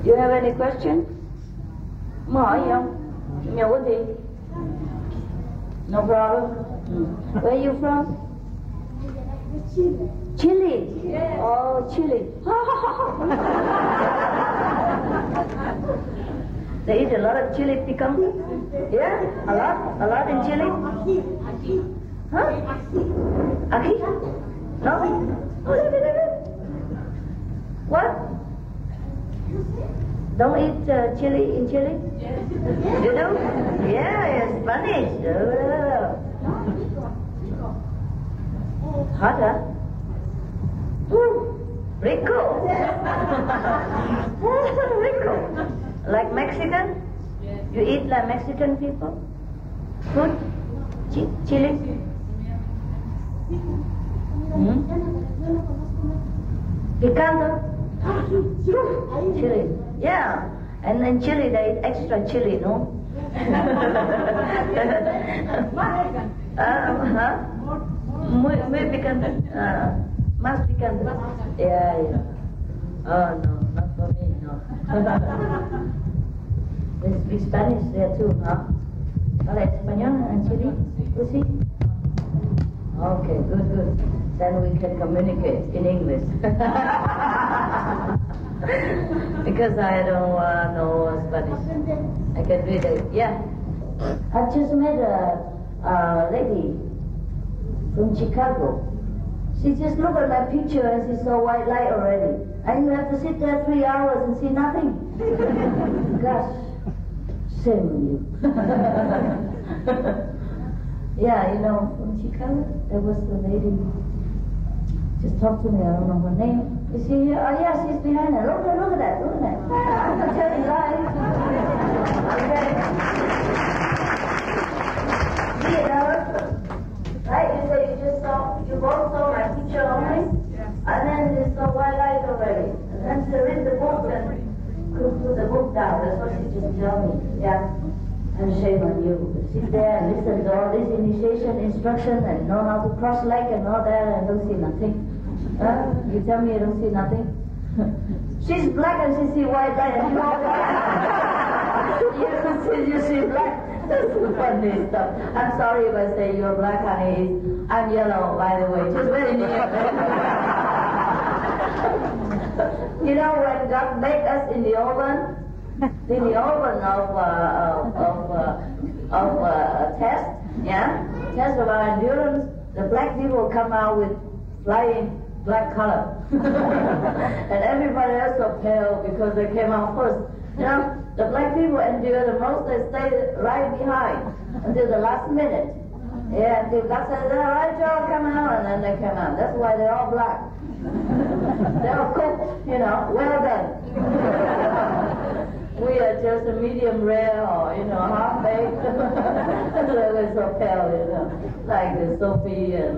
You have any question? Muốn hỏi gì không? Nhiều cái gì? No problem. Where are you from? Chile. Chile? Yes. Oh, Chile. They eat a lot of chili pickle? Yeah? A lot? A lot in Chile? Huh? Aki? No? What? Don't eat chili in Chile? Yes. You do? Yeah, Spanish. Hot, huh? Ooh, rico. Rico. Like Mexican? Yes. You eat like Mexican people? Food? Chili? Picante? Chili. Yeah. And in Chile they eat extra chili, no? Huh? Muy picante. Más picante. Yeah, yeah. Oh no, not for me, no. They speak Spanish there too, huh? Habla español en Chile? You see? Okay, good. Then we can communicate in English. Because I don't know Spanish. I can read it. Yeah. I just met a lady from Chicago. She just looked at my picture and she saw white light already. And you have to sit there 3 hours and see nothing. Gosh, shame on you. Yeah, you know, from Chicago, there was the lady just talked to me. I don't know her name. Is she here? Oh yeah, she's behind her. Look at that. I'm telling lies. Okay. See, right? You say you both saw my picture only, and then you saw white light already. And then she read the book and could put the book down. That's what she just told me. Yeah. And shame on you. Sit there and listen to all this initiation instruction and know how to cross leg and all that and don't see nothing. Huh? You tell me you don't see nothing? She's black and she see white light and you know you see black. That's funny stuff. I'm sorry if I say you're black, honey. I'm yellow, by the way. Just very near. You know when God made us in the oven of test, yeah, test of our endurance, the black people come out with flying black color, and everybody else are pale because they came out first. You know, the black people endure the most. They stay right behind until the last minute. Yeah, until God says, all right, y'all come out, and then they come out. That's why they're all black. They're all cooked, you know, well done. We are just a medium rare or, you know, half baked. That's why we're so pale, you know, like the Sophie and,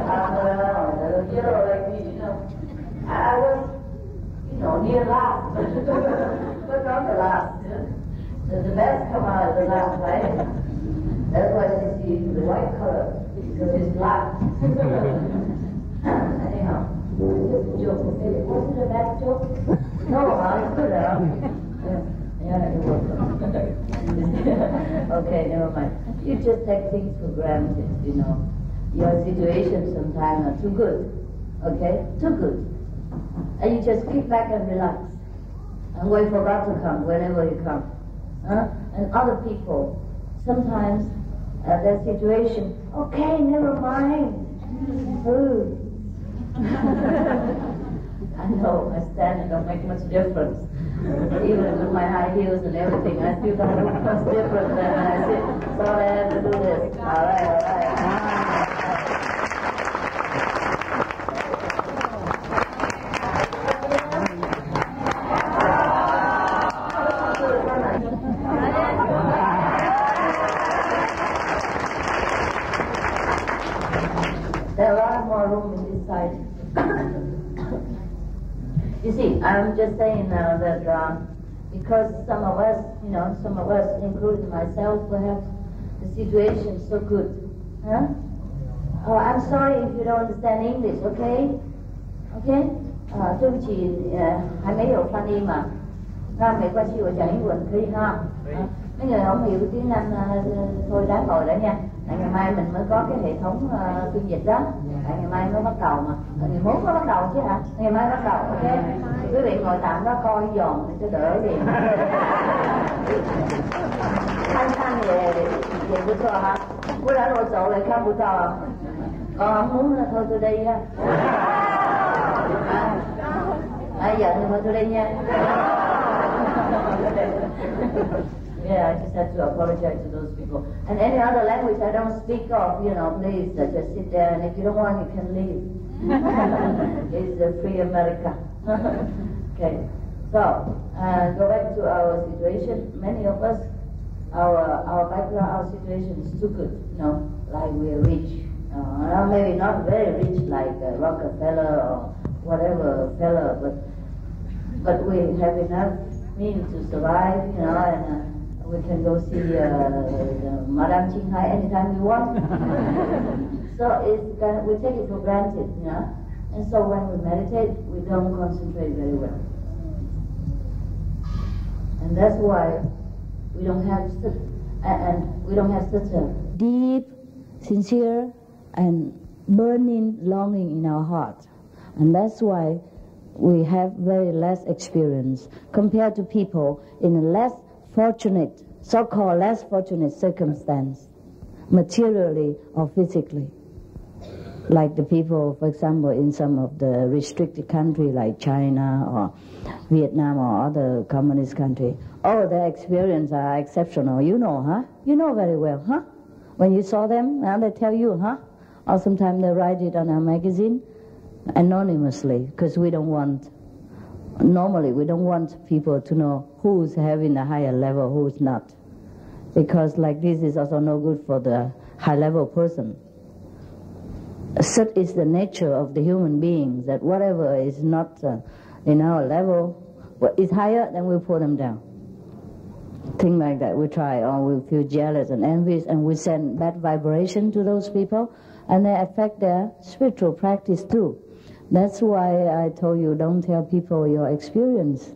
Anna, or, you know, like me, you know. I was, you know, near last, but not the last. The best come out at the last, right? That's why she sees the white color, because it's black. Anyhow, just a joke. Wasn't it a bad joke? No, it's good, huh? Yeah, it was. Okay, never mind. You just take things for granted, you know. Your situations sometimes are too good, okay? Too good. And you just kick back and relax. And wait for God to come whenever He comes. Huh? And other people, sometimes their situation, okay, never mind. Food. I know, I stand, it don't make much difference. Even with my high heels and everything, I still don't look much different than I sit. So I have to do this. All right. There are a lot more room in this side. You see, I'm just saying now that because some of us, including myself, perhaps the situation is so good. Huh? Oh, I'm sorry if you don't understand English, okay? Okay? 对不起，还没有翻译嘛，那没关系，我讲英文可以哈。Mấy người không hiểu tiếng Anh thôi ráng ngồi đó nha. Tại ngày mai mình mới có cái hệ thống phiên dịch đó. Tại ngày mai mới bắt đầu mà. Ngày mốt mới bắt đầu chứ hả? Ngày mai bắt đầu, ok. Quý vị ngồi tạm đó coi dồn để cho đỡ liền. Anh về buổi trò hả? Cô đã rồi sổ lại không buổi trò. Con không muốn thôi tôi đi ha. Giờ thì thôi tôi đi nha. Yeah, I just had to apologize to those people. And any other language I don't speak of, please just sit there, and if you don't want, you can leave. It's a free America. Okay, so go back to our situation. Many of us, our background, our situation is too good, like we're rich. Maybe not very rich like Rockefeller or whatever fella, but we have enough means to survive, and we can go see Madame Thanh Hải anytime we want. So we take it for granted, and so when we meditate, we don't concentrate very well. And that's why we don't have such a deep, sincere, and burning longing in our heart. And that's why we have very less experience compared to people in a less fortunate, so-called less fortunate circumstance, materially or physically. Like the people, for example, in some of the restricted countries like China or Vietnam or other communist countries. Oh, their experience are exceptional. You know, huh? You know very well, huh? When you saw them, now they tell you, huh? Or sometimes they write it on our magazine anonymously, because normally we don't want people to know who's having a higher level, who's not. Because like this is also no good for the high level person. Such is the nature of the human beings, that whatever is not in our level, what is higher, then we pull them down. Things like that we try, or we feel jealous and envious, and we send bad vibration to those people, and they affect their spiritual practice too. That's why I told you, don't tell people your experience.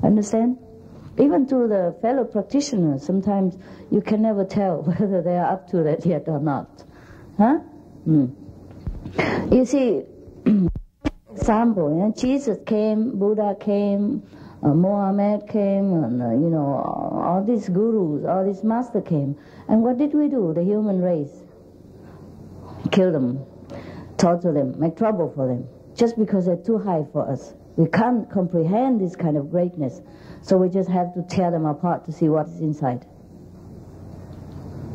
Understand? Even to the fellow practitioners, sometimes you can never tell whether they are up to that yet or not. Huh? You see, example, Jesus came, Buddha came, Mohammed came, and all these gurus, all these masters came. And what did we do, the human race? Kill them, torture them, make trouble for them, just because they're too high for us. We can't comprehend this kind of greatness, so we just have to tear them apart to see what's inside.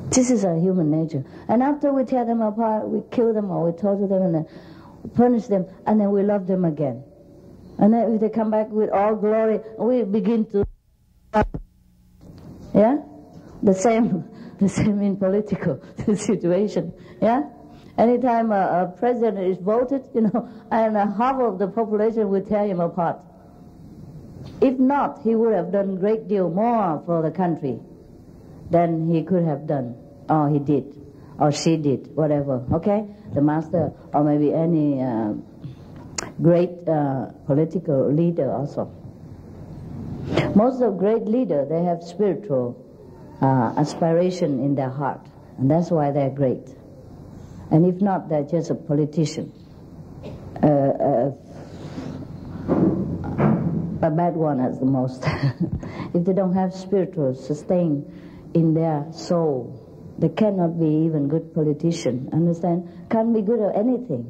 This is our human nature. And after we tear them apart, we kill them or we torture them and then punish them, and then we love them again. And then if they come back with all glory, we begin to... Yeah? The same in political situation. Yeah? Anytime a president is voted, and half of the population will tear him apart. If not, he would have done a great deal more for the country than he could have done, or he did, or she did, whatever, okay? The master, or maybe any great political leader also. Most of great leaders, they have spiritual aspiration in their heart, and that's why they're great. And if not, they're just a politician. A bad one at the most. If they don't have spiritual sustain in their soul, they cannot be even good politician, understand? Can't be good at anything.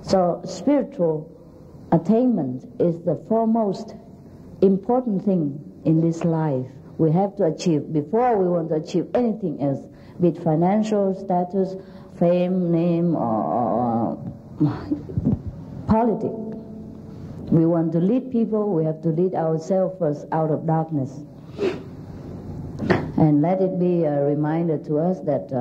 So spiritual attainment is the foremost important thing in this life we have to achieve before we want to achieve anything else, be it financial status, fame, name, or politics. We want to lead people, we have to lead ourselves first out of darkness. And let it be a reminder to us that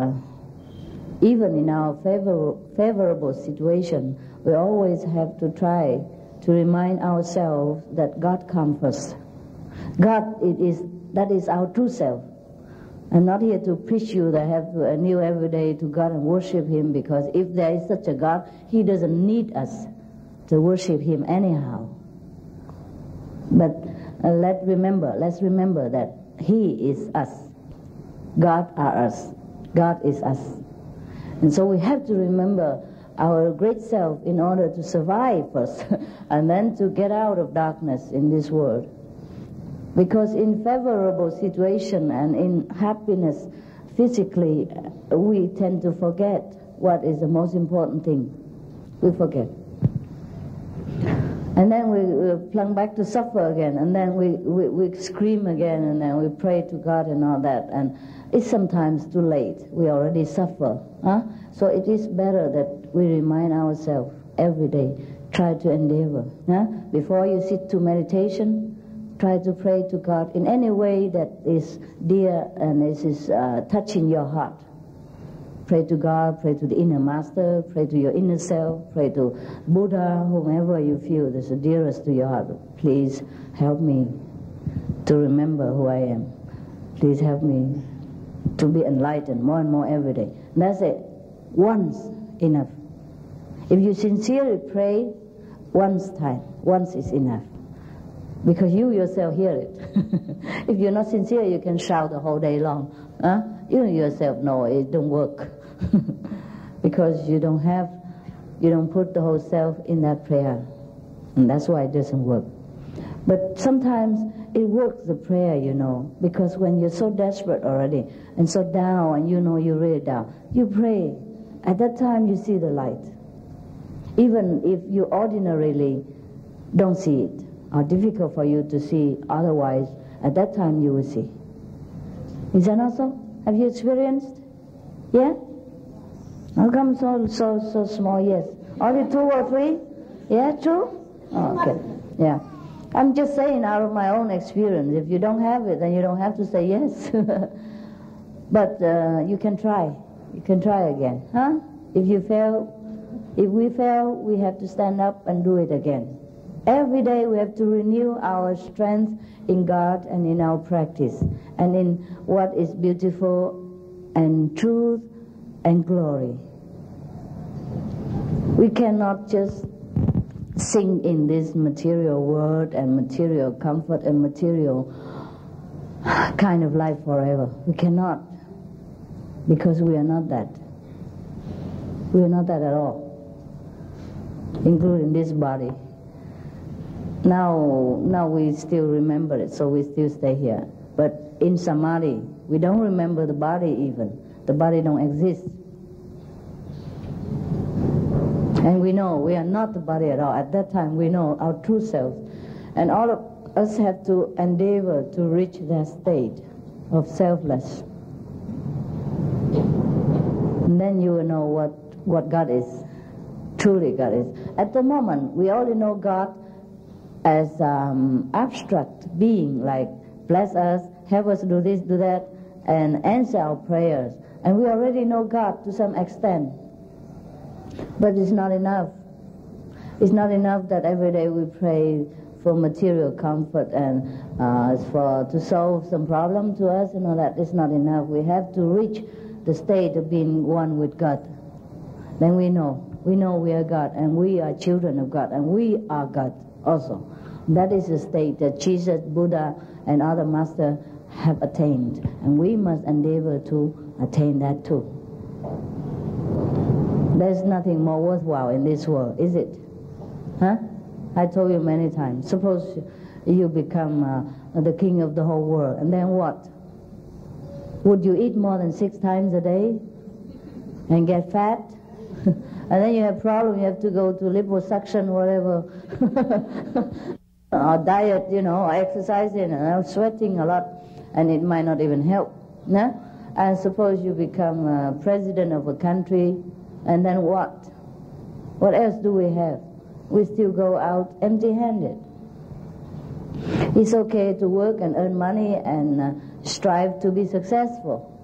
even in our favorable situation, we always have to try to remind ourselves that God comes first. God, that is our true self. I'm not here to preach you that I have to kneel every day to God and worship Him, because if there is such a God, He doesn't need us. to worship Him anyhow. But let's remember that He is us. God are us. God is us. And so we have to remember our great self in order to survive first and then to get out of darkness in this world. Because in favorable situation and in happiness physically, we tend to forget what is the most important thing. We forget. And then we plunge back to suffer again, and then we scream again, and then we pray to God and all that. And it's sometimes too late. We already suffer. So it is better that we remind ourselves every day, try to endeavor. Before you sit to meditation, try to pray to God in any way that is dear and is touching your heart. Pray to God, pray to the inner master, pray to your inner self, pray to Buddha, whomever you feel is the dearest to your heart. Please help me to remember who I am. Please help me to be enlightened more and more every day. And that's it. Once enough. If you sincerely pray, once is enough. Because you yourself hear it. If you're not sincere, you can shout the whole day long. You yourself know it don't work. Because you don't put the whole self in that prayer. And that's why it doesn't work. But sometimes it works, the prayer, because when you're so desperate already and so down and you're really down, you pray. At that time you see the light. Even if you ordinarily don't see it, or difficult for you to see otherwise, at that time you will see. Is that not so? Have you experienced? Yeah? How come so small? Yes. Only 2 or 3? Yeah, true? Oh, okay. Yeah. I'm just saying out of my own experience. If you don't have it, then you don't have to say yes. But you can try. You can try again. If we fail, we have to stand up and do it again. Every day we have to renew our strength in God and in our practice and in what is beautiful and truth and glory. We cannot just sing in this material world and material comfort and material kind of life forever. We cannot, because we are not that. We are not that at all, including this body. Now we still remember it, so we still stay here. But in Samadhi, we don't remember the body even. The body don't exist. And we know we are not the body at all. At that time we know our true self. And all of us have to endeavor to reach that state of selfless. And then you will know what God is. Truly God is. At the moment, we only know God as abstract being, like bless us, help us do this, do that, and answer our prayers. And we already know God to some extent. But it's not enough. It's not enough that every day we pray for material comfort and to solve some problem to us and all that. It's not enough. We have to reach the state of being one with God. Then we know we are God, and we are children of God, and we are God also. That is the state that Jesus, Buddha, and other masters have attained, and we must endeavor to attain that too. There's nothing more worthwhile in this world, is it? I told you many times. Suppose you become the king of the whole world, and then what? Would you eat more than 6 times a day and get fat? And then you have problem, you have to go to liposuction, whatever, or diet, or exercising, and sweating a lot, and it might not even help. And suppose you become president of a country, and then what? What else do we have? We still go out empty-handed. It's okay to work and earn money and strive to be successful,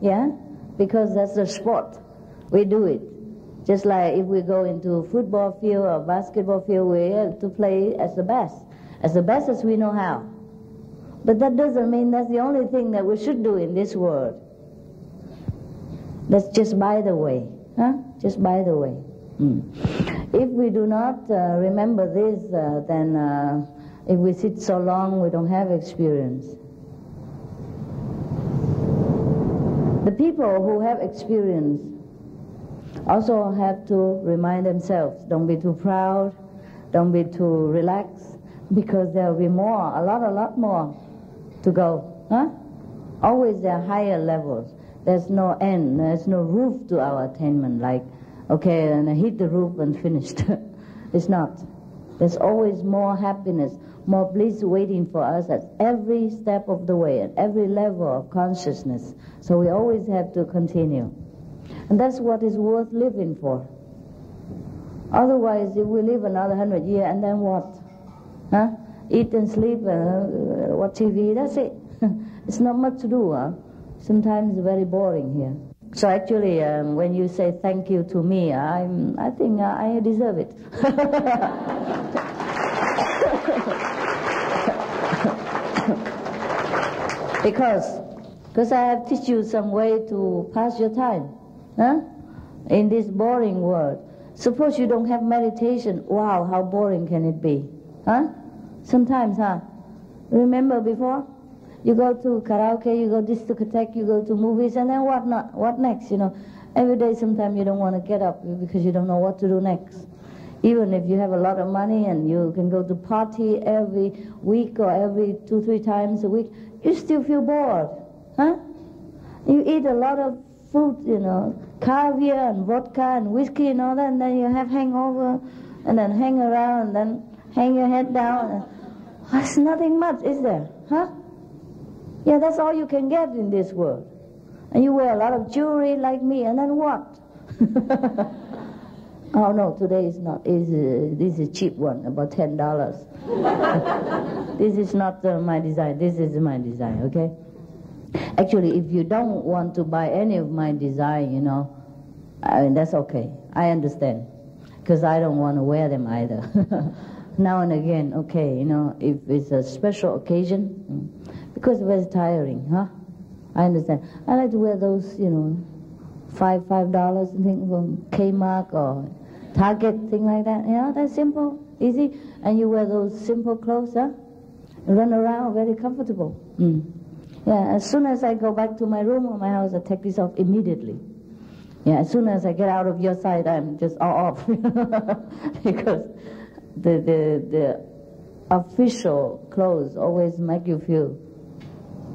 because that's the sport. We do it. Just like if we go into a football field or basketball field, we have to play as the best as we know how. But that doesn't mean that's the only thing that we should do in this world. That's just by the way, just by the way. If we do not remember this, then if we sit so long, we don't have experience. The people who have experience also have to remind themselves, don't be too proud, don't be too relaxed, because there will be more, a lot more to go. Huh? Always there are higher levels. There's no end, there's no roof to our attainment, like, okay, and I hit the roof and finished. It's not. There's always more happiness, more bliss waiting for us at every step of the way, at every level of consciousness. So we always have to continue. And that's what is worth living for. Otherwise, if we live another 100 years, and then what? Huh? Eat and sleep, watch TV, that's it. It's not much to do, huh? Sometimes it's very boring here. So actually, when you say thank you to me, I think I deserve it. Because I have teach you some way to pass your time, huh? In this boring world. Suppose you don't have meditation, wow, how boring can it be, huh? Sometimes, huh? Remember before? You go to karaoke, you go discotheque, you go to movies, and then what not? What next, you know? Every day sometimes you don't want to get up because you don't know what to do next. Even if you have a lot of money and you can go to party every week or every 2-3 times a week, you still feel bored, huh? You eat a lot of food, you know, caviar and vodka and whiskey and all that, and then you have hangover, and then hang around, and then hang your head down. It's nothing much, is there, huh? Yeah, that's all you can get in this world. And you wear a lot of jewelry like me, and then what? Oh no, today is not. This is a cheap one, about $10. This is not my design. This is my design, okay? Actually, if you don't want to buy any of my design, you know, I mean, that's okay. I understand, because I don't want to wear them either. Now and again, okay, you know, if it's a special occasion, because it's tiring, huh? I understand. I like to wear those, you know, $5 thing from Kmart or Target, thing like that. You know, that's simple, easy. And you wear those simple clothes, huh? Run around, very comfortable. Yeah, as soon as I go back to my room or my house, I take this off immediately. Yeah, as soon as I get out of your sight, I'm just all off. Because the official clothes always make you feel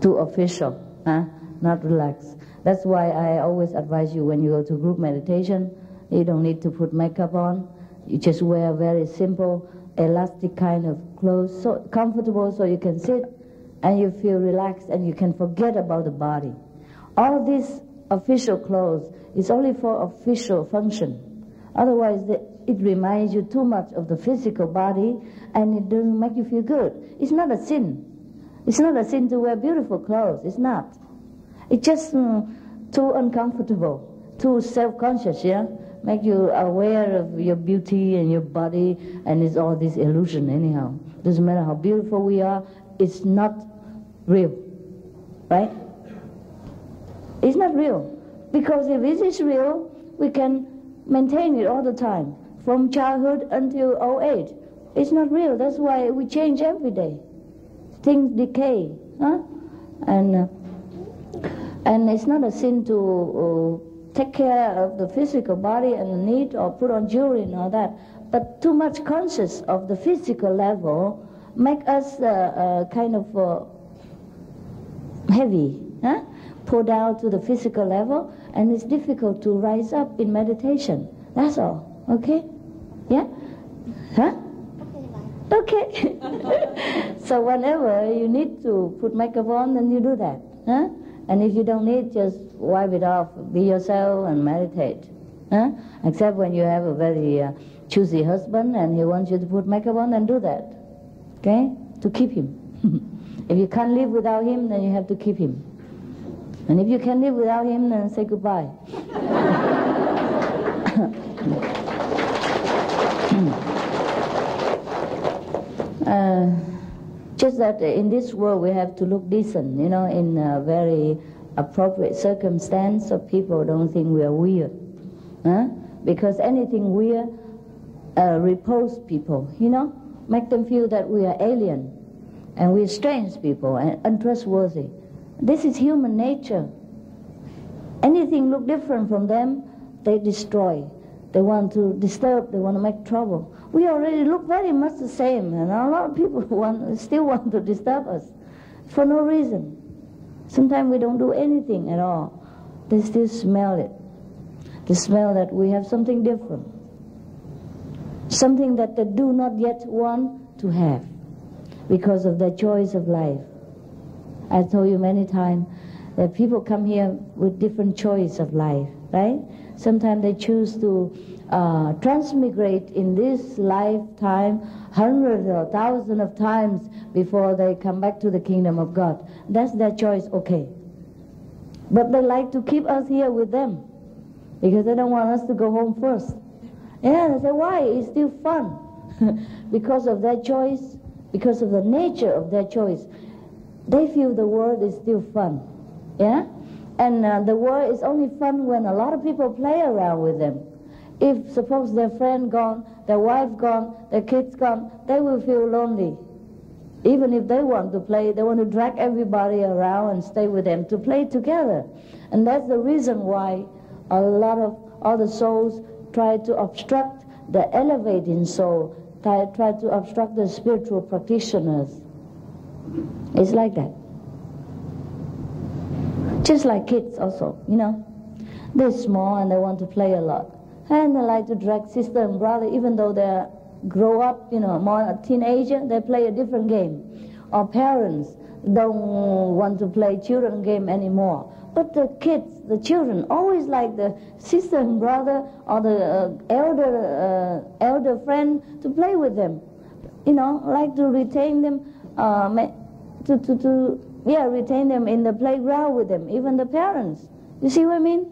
too official, huh? Not relaxed. That's why I always advise you, when you go to group meditation, you don't need to put makeup on. You just wear very simple, elastic kind of clothes, so comfortable, so you can sit and you feel relaxed and you can forget about the body. All these official clothes is only for official function. Otherwise, it reminds you too much of the physical body, and it doesn't make you feel good. It's not a sin. It's not a sin to wear beautiful clothes. It's not. It's just too uncomfortable, too self-conscious, yeah? Make you aware of your beauty and your body, and it's all this illusion anyhow. Doesn't matter how beautiful we are, it's not real, right? It's not real. Because if it is real, we can maintain it all the time, from childhood until old age. It's not real. That's why we change every day. Things decay, huh? And it's not a sin to take care of the physical body and the need or put on jewelry and all that. But too much conscious of the physical level make us kind of heavy, huh? Pull down to the physical level, and it's difficult to rise up in meditation. That's all. Okay? Yeah? Huh? Okay. So whenever you need to put makeup on, then you do that. Huh? And if you don't need, just wipe it off, be yourself and meditate. Huh? Except when you have a very choosy husband and he wants you to put makeup on, then do that. Okay? To keep him. If you can't live without him, then you have to keep him. And if you can live without him, then say goodbye. Just that in this world we have to look decent, you know, in a very appropriate circumstance, so people don't think we are weird. Huh? Because anything weird repose people, make them feel that we are alien and we're strange people and untrustworthy. This is human nature. Anything look different from them, they destroy. They want to disturb, they want to make trouble. We already look very much the same, and a lot of people still want to disturb us for no reason. Sometimes we don't do anything at all. They still smell it. They smell that we have something different. Something that they do not yet want to have because of their choice of life. I told you many times that people come here with different choice of life, right? Sometimes they choose to transmigrate in this lifetime hundreds or thousands of times before they come back to the kingdom of God. That's their choice, okay. But they like to keep us here with them because they don't want us to go home first. Yeah, they say, why? It's still fun. Because of their choice, because of the nature of their choice. They feel the world is still fun. Yeah? And the world is only fun when a lot of people play around with them. If suppose their friend gone, their wife gone, their kids gone, they will feel lonely. Even if they want to play, they want to drag everybody around and stay with them to play together. And that's the reason why a lot of other souls try to obstruct the elevating soul, try to obstruct the spiritual practitioners. It's like that. Just like kids also, They're small and they want to play a lot. And they like to drag sister and brother, even though they grow up, more a teenager, they play a different game. Or parents don't want to play children game anymore. But the kids, the children, always like the sister and brother or the elder friend to play with them. Like to retain them, retain them in the playground with them, even the parents. You see what I mean?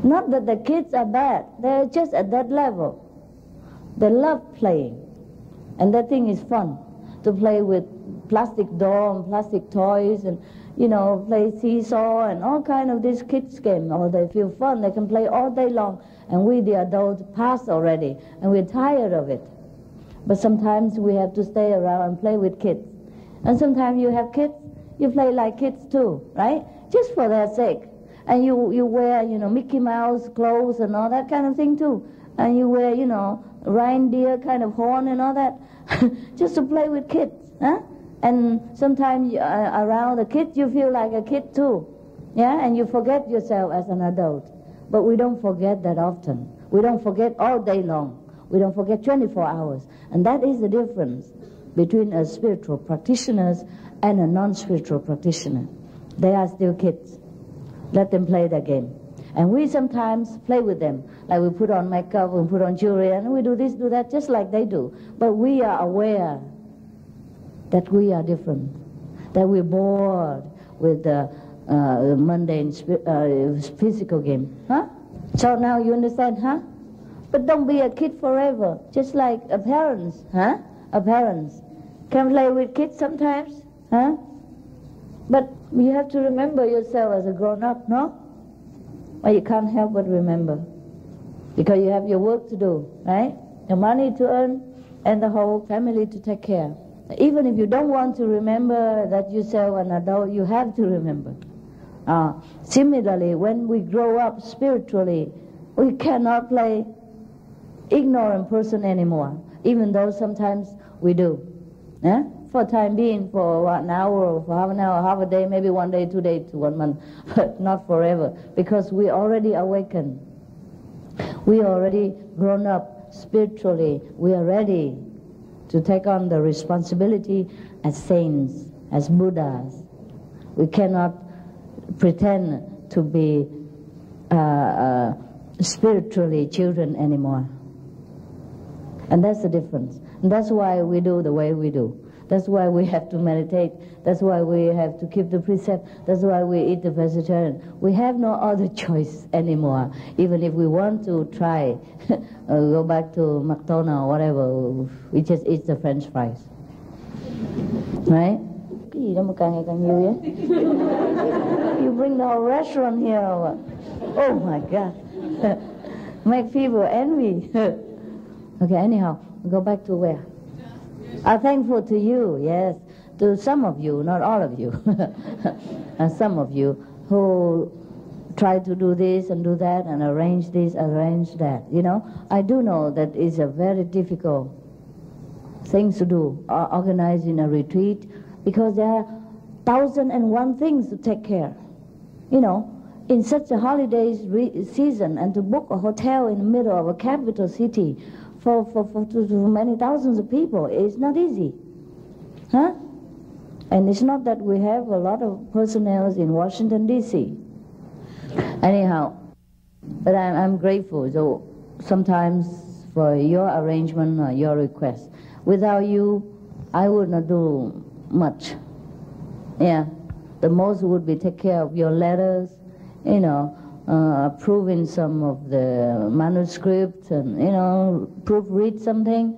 Not that the kids are bad, they're just at that level. They love playing, and that thing is fun, to play with plastic doll and plastic toys and, play seesaw and all kind of these kids game. Or they feel fun, they can play all day long, and we the adults pass already, and we're tired of it. But sometimes we have to stay around and play with kids. And sometimes you have kids, you play like kids too, right? Just for their sake. And you wear, Mickey Mouse clothes and all that kind of thing too. And you wear, reindeer kind of horn and all that, just to play with kids, huh? And sometimes around the kids you feel like a kid too, yeah? And you forget yourself as an adult. But we don't forget that often. We don't forget all day long. We don't forget 24 hours. And that is the difference between a spiritual practitioner and a non-spiritual practitioner. They are still kids. Let them play their game. And we sometimes play with them. Like we put on makeup, we put on jewelry, and we do this, do that, just like they do. But we are aware that we are different, that we're bored with the mundane physical game. Huh? So now you understand, huh? But don't be a kid forever, just like a parents, huh? A parents can play with kids sometimes, huh? But you have to remember yourself as a grown-up, no? Or you can't help but remember. Because you have your work to do, right? Your money to earn and the whole family to take care. Even if you don't want to remember that yourself an adult, you have to remember. Similarly, when we grow up spiritually, we cannot play ignorant person anymore, even though sometimes we do. Yeah? For time being, for an hour, or for half an hour, half a day, maybe 1 day, 2 days, 1 month, but not forever, because we already awakened. We already grown up spiritually. We are ready to take on the responsibility as saints, as Buddhas. We cannot pretend to be spiritually children anymore. And that's the difference. And that's why we do the way we do. That's why we have to meditate. That's why we have to keep the precept. That's why we eat the vegetarian. We have no other choice anymore. Even if we want to try, go back to McDonald's or whatever, we just eat the French fries. Right? Cái gì đâu mà càng ngày càng nhiều vậy? You bring the whole restaurant here or what? Oh my God. Make people envy. Okay, anyhow, go back to where? I'm thankful to you, yes, to some of you, not all of you, some of you who try to do this and do that and arrange this, arrange that. You know, I do know that it's a very difficult thing to do, organizing a retreat, because there are 1,001 things to take care. You know, in such a holiday season, and to book a hotel in the middle of a capital city for many thousands of people, it's not easy, huh? And it's not that we have a lot of personnel in Washington D.C. Anyhow, but I'm grateful. So sometimes for your arrangement or your request. Without you, I would not do much. Yeah, the most would be take care of your letters, you know, approving some of the manuscripts, and, you know, proofread something,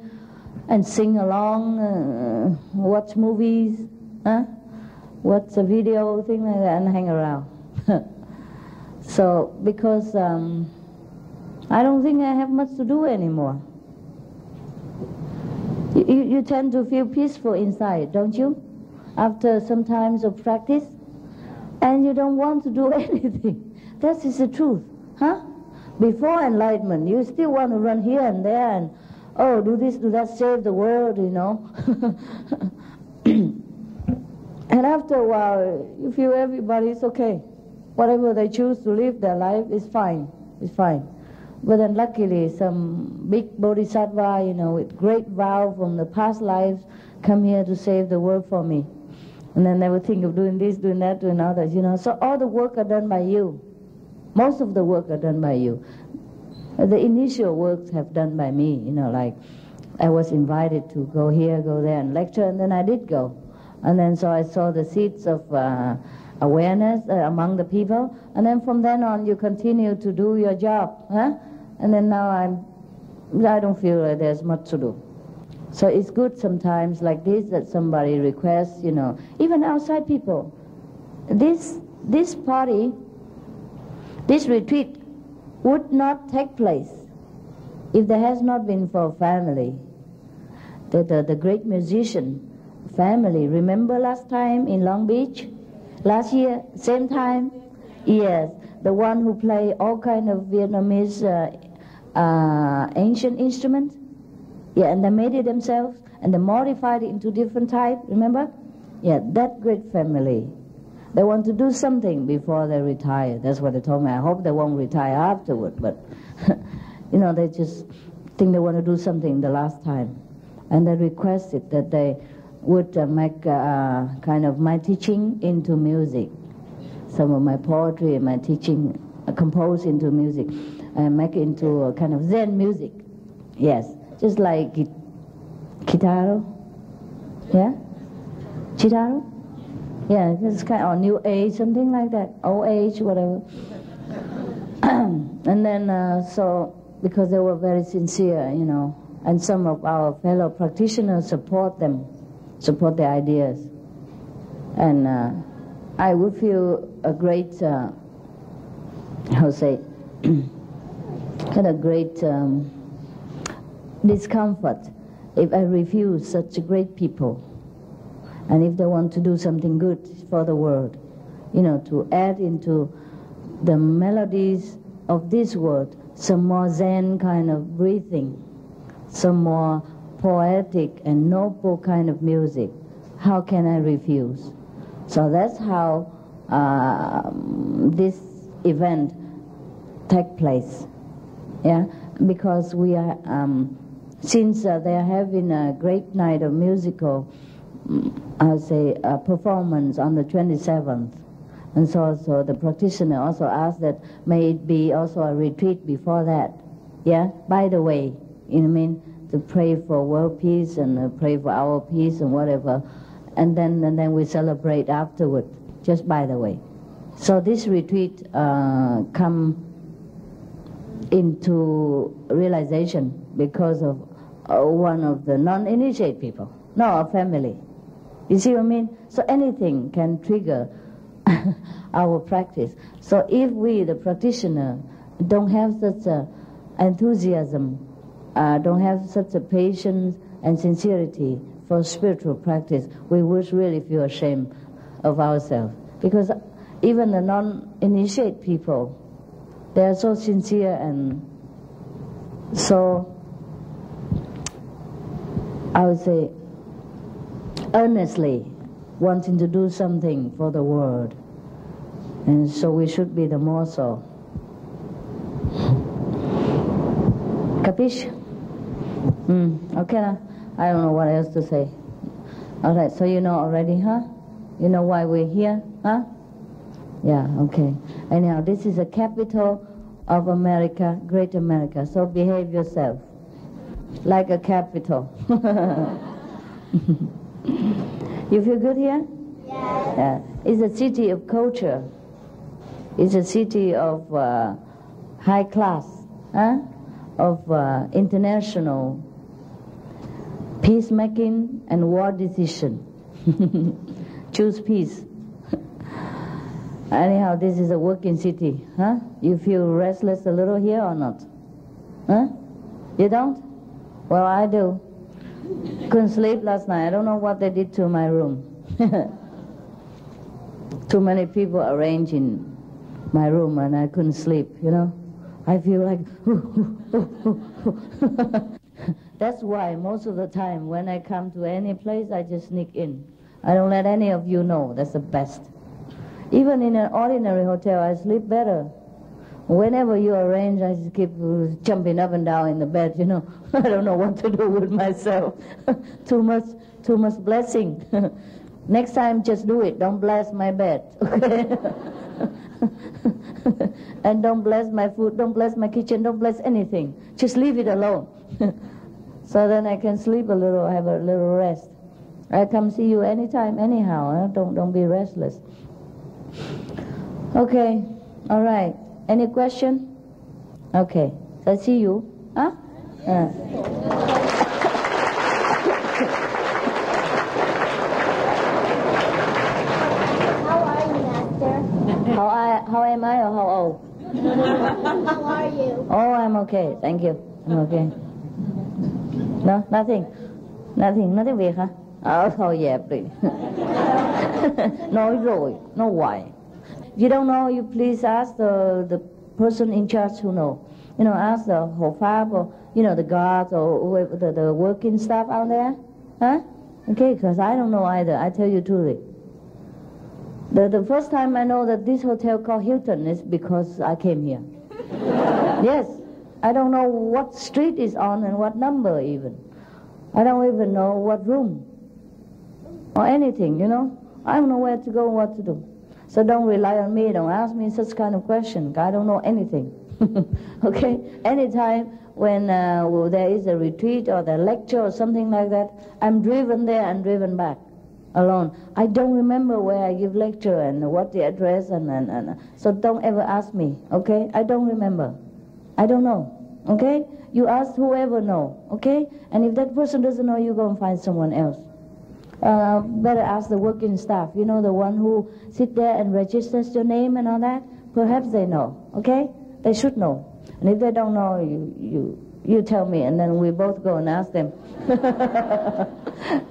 and sing along, watch movies, watch a video, thing like that, and hang around. So, because I don't think I have much to do anymore. You tend to feel peaceful inside, don't you? After some times of practice, and you don't want to do anything. That is the truth, huh? Before enlightenment, you still want to run here and there and, oh, do this, do that, save the world, you know. And after a while, you feel everybody's okay. Whatever they choose to live their life is fine. It's fine. But then luckily, some big bodhisattva, you know, with great vow from the past lives, come here to save the world for me. And then they would think of doing this, doing that, doing others, you know. So all the work are done by you. Most of the work are done by you. The initial works have done by me, you know, like I was invited to go here, go there and lecture, and then I did go. And then so I saw the seeds of awareness among the people, and then from then on you continue to do your job, huh? And then now I don't feel like there's much to do. So it's good sometimes like this that somebody requests, you know, even outside people. This party, this retreat would not take place if there has not been for family. The great musician family, remember last time in Long Beach? Last year, same time? Yes, the one who play all kind of Vietnamese ancient instruments. Yeah, and they made it themselves, and they modified it into different type, remember? Yeah, that great family. They want to do something before they retire. That's what they told me. I hope they won't retire afterward, but, you know, they just think they want to do something the last time. And they requested that they would make kind of my teaching into music. Some of my poetry and my teaching compose into music, and make it into a kind of Zen music. Yes, just like Kitaro. Yeah? Chitaro? Yeah, it's kind of New Age, something like that. Old Age, whatever. And then, so, because they were very sincere, you know, and some of our fellow practitioners support them, support their ideas. And I would feel a great, how to say, kind of great discomfort if I refuse such great people. And if they want to do something good for the world, you know, to add into the melodies of this world some more Zen kind of breathing, some more poetic and noble kind of music, how can I refuse? So that's how this event take place. Yeah, because we are, since they are having a great night of musical, I'll say, performance on the 27th. And so the practitioner also asked that may it be also a retreat before that. Yeah, by the way, you know what I mean, to pray for world peace and pray for our peace and whatever. And then we celebrate afterward, just by the way. So this retreat come into realization because of one of the non-initiated people, no, our family. You see what I mean? So anything can trigger our practice. So if we, the practitioner, don't have such a enthusiasm don't have such a patience and sincerity for spiritual practice, we would really feel ashamed of ourselves. Because even the non-initiate people, they are so sincere and so, I would say, earnestly wanting to do something for the world. And so we should be the more so. Capiche? Okay, I don't know what else to say. All right, so you know already, huh? You know why we're here, huh? Yeah, okay. Anyhow, this is the capital of America, Great America, so behave yourself like a capital. You feel good here? Yes. Yeah. It's a city of culture. It's a city of high class, huh? Of international peacemaking and war decision. Choose peace. Anyhow, this is a working city, huh? You feel restless a little here or not? Huh? You don't? Well, I do. Couldn't sleep last night. I don't know what they did to my room. Too many people arranged in my room and I couldn't sleep, you know. I feel like, That's why most of the time when I come to any place, I just sneak in. I don't let any of you know. That's the best. Even in an ordinary hotel, I sleep better. Whenever you arrange, I just keep jumping up and down in the bed, you know. I don't know what to do with myself. Too much blessing. Next time, just do it. Don't bless my bed, okay? And don't bless my food, don't bless my kitchen, don't bless anything. Just leave it alone. So then I can sleep a little, have a little rest. I come see you anytime, anyhow. Don't be restless. Okay, all right. Any question? Okay, so I see you. Huh? How are you, Master? How am I or how old? How are you? Oh, I'm okay. Thank you. I'm okay. No, nothing. Nothing việc hả? Thôi dẹp đi. Nói rồi, nói hoài. If you don't know, you please ask the person in charge who know. You know, ask the Hộ Pháp or, you know, the guards or whoever, the working staff out there. Huh? Okay, because I don't know either. I tell you truly. The first time I know that this hotel called Hilton is because I came here. Yes. I don't know what street is on and what number even. I don't even know what room or anything, you know. I don't know where to go and what to do. So don't rely on me. Don't ask me such kind of question. I don't know anything. Okay? Anytime when there is a retreat or the lecture or something like that, I'm driven there and driven back alone. I don't remember where I give lecture and what the address and so don't ever ask me, okay? I don't remember. I don't know, okay? You ask whoever know, okay? And if that person doesn't know, you go and find someone else. Better ask the working staff, you know, the one who sit there and registers your name and all that. Perhaps they know, okay? They should know. And if they don't know, you tell me, and then we both go and ask them.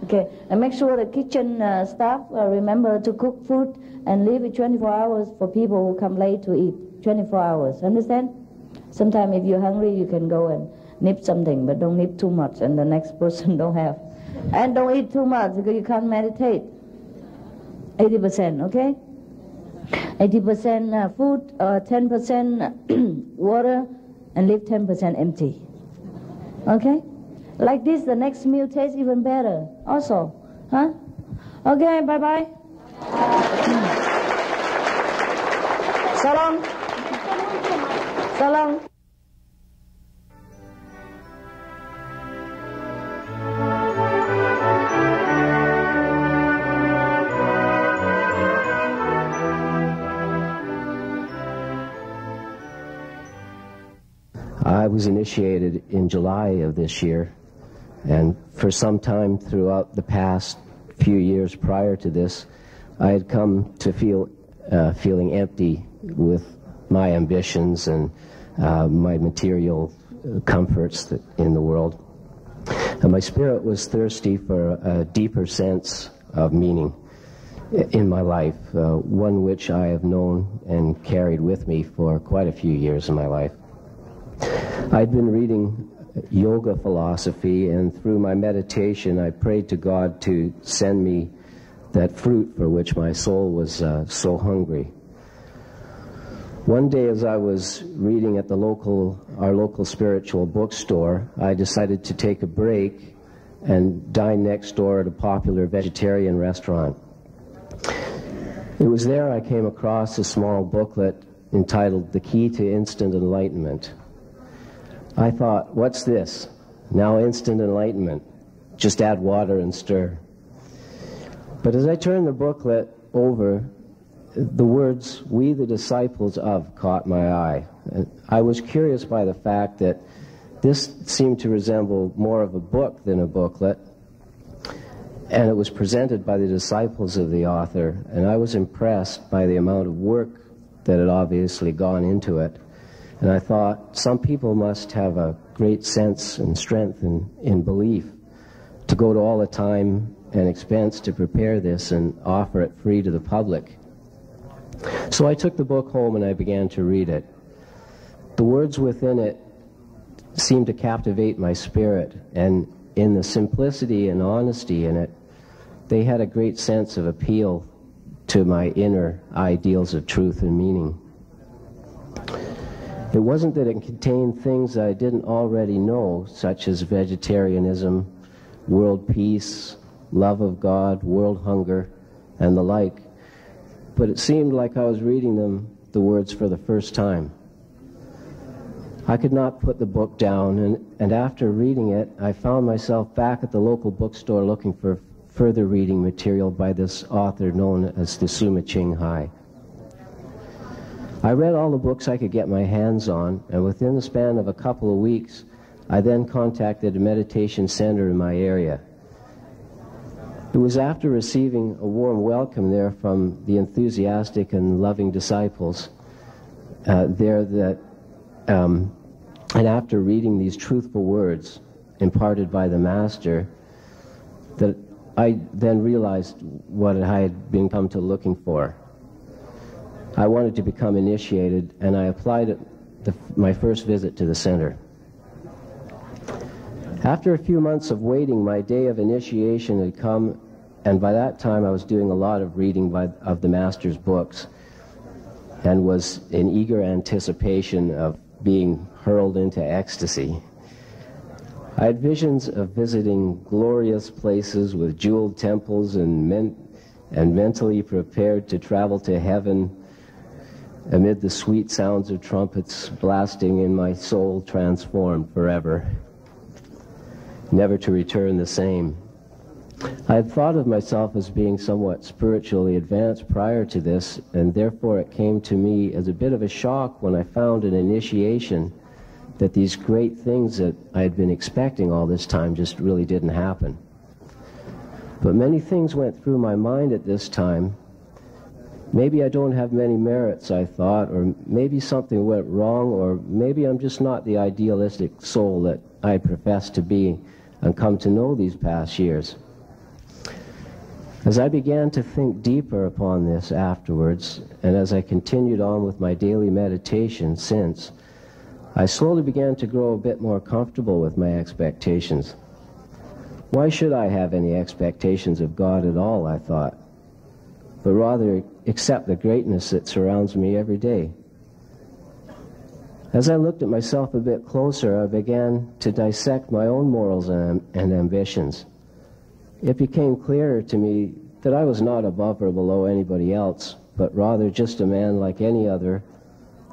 Okay, and make sure the kitchen staff remember to cook food and leave it 24 hours for people who come late to eat. 24 hours, understand? Sometimes if you're hungry, you can go and nip something, but don't nip too much, and the next person don't have. And don't eat too much, because you can't meditate. 80%, okay? 80% food, 10% water, and leave 10% empty. Okay? Like this, the next meal tastes even better also. Huh? Okay, bye-bye. So long. So long. I was initiated in July of this year, and for some time throughout the past few years prior to this, I had come to feeling empty with my ambitions and my material comforts in the world. And my spirit was thirsty for a deeper sense of meaning in my life, one which I have known and carried with me for quite a few years in my life. I'd been reading yoga philosophy, and through my meditation I prayed to God to send me that fruit for which my soul was so hungry. One day, as I was reading at our local spiritual bookstore, I decided to take a break and dine next door at a popular vegetarian restaurant. It was there I came across a small booklet entitled "The Key to Instant Enlightenment." I thought, what's this? Now instant enlightenment. Just add water and stir. But as I turned the booklet over, the words, "We the disciples of," caught my eye. And I was curious by the fact that this seemed to resemble more of a book than a booklet, and it was presented by the disciples of the author, and I was impressed by the amount of work that had obviously gone into it. And I thought, some people must have a great sense and strength in belief to go to all the time and expense to prepare this and offer it free to the public. So I took the book home and I began to read it. The words within it seemed to captivate my spirit, and in the simplicity and honesty in it, they had a great sense of appeal to my inner ideals of truth and meaning. It wasn't that it contained things I didn't already know, such as vegetarianism, world peace, love of God, world hunger, and the like, but it seemed like I was reading the words for the first time. I could not put the book down, and after reading it, I found myself back at the local bookstore looking for further reading material by this author known as the Summa Hai. I read all the books I could get my hands on, and within the span of a couple of weeks, I then contacted a meditation center in my area. It was after receiving a warm welcome there from the enthusiastic and loving disciples and after reading these truthful words imparted by the Master, that I then realized what I had been come to looking for. I wanted to become initiated, and I applied at my first visit to the center. After a few months of waiting, my day of initiation had come, and by that time I was doing a lot of reading of the Master's books and was in eager anticipation of being hurled into ecstasy. I had visions of visiting glorious places with jeweled temples and mentally prepared to travel to heaven amid the sweet sounds of trumpets blasting in my soul transformed forever, never to return the same. I had thought of myself as being somewhat spiritually advanced prior to this, and therefore it came to me as a bit of a shock when I found in initiation that these great things that I had been expecting all this time just really didn't happen. But many things went through my mind at this time. Maybe I don't have many merits, I thought, or maybe something went wrong, or maybe I'm just not the idealistic soul that I profess to be and come to know these past years. As I began to think deeper upon this afterwards, and as I continued on with my daily meditation since, I slowly began to grow a bit more comfortable with my expectations. Why should I have any expectations of God at all, I thought, but rather accept the greatness that surrounds me every day. As I looked at myself a bit closer, I began to dissect my own morals and ambitions. It became clearer to me that I was not above or below anybody else, but rather just a man like any other,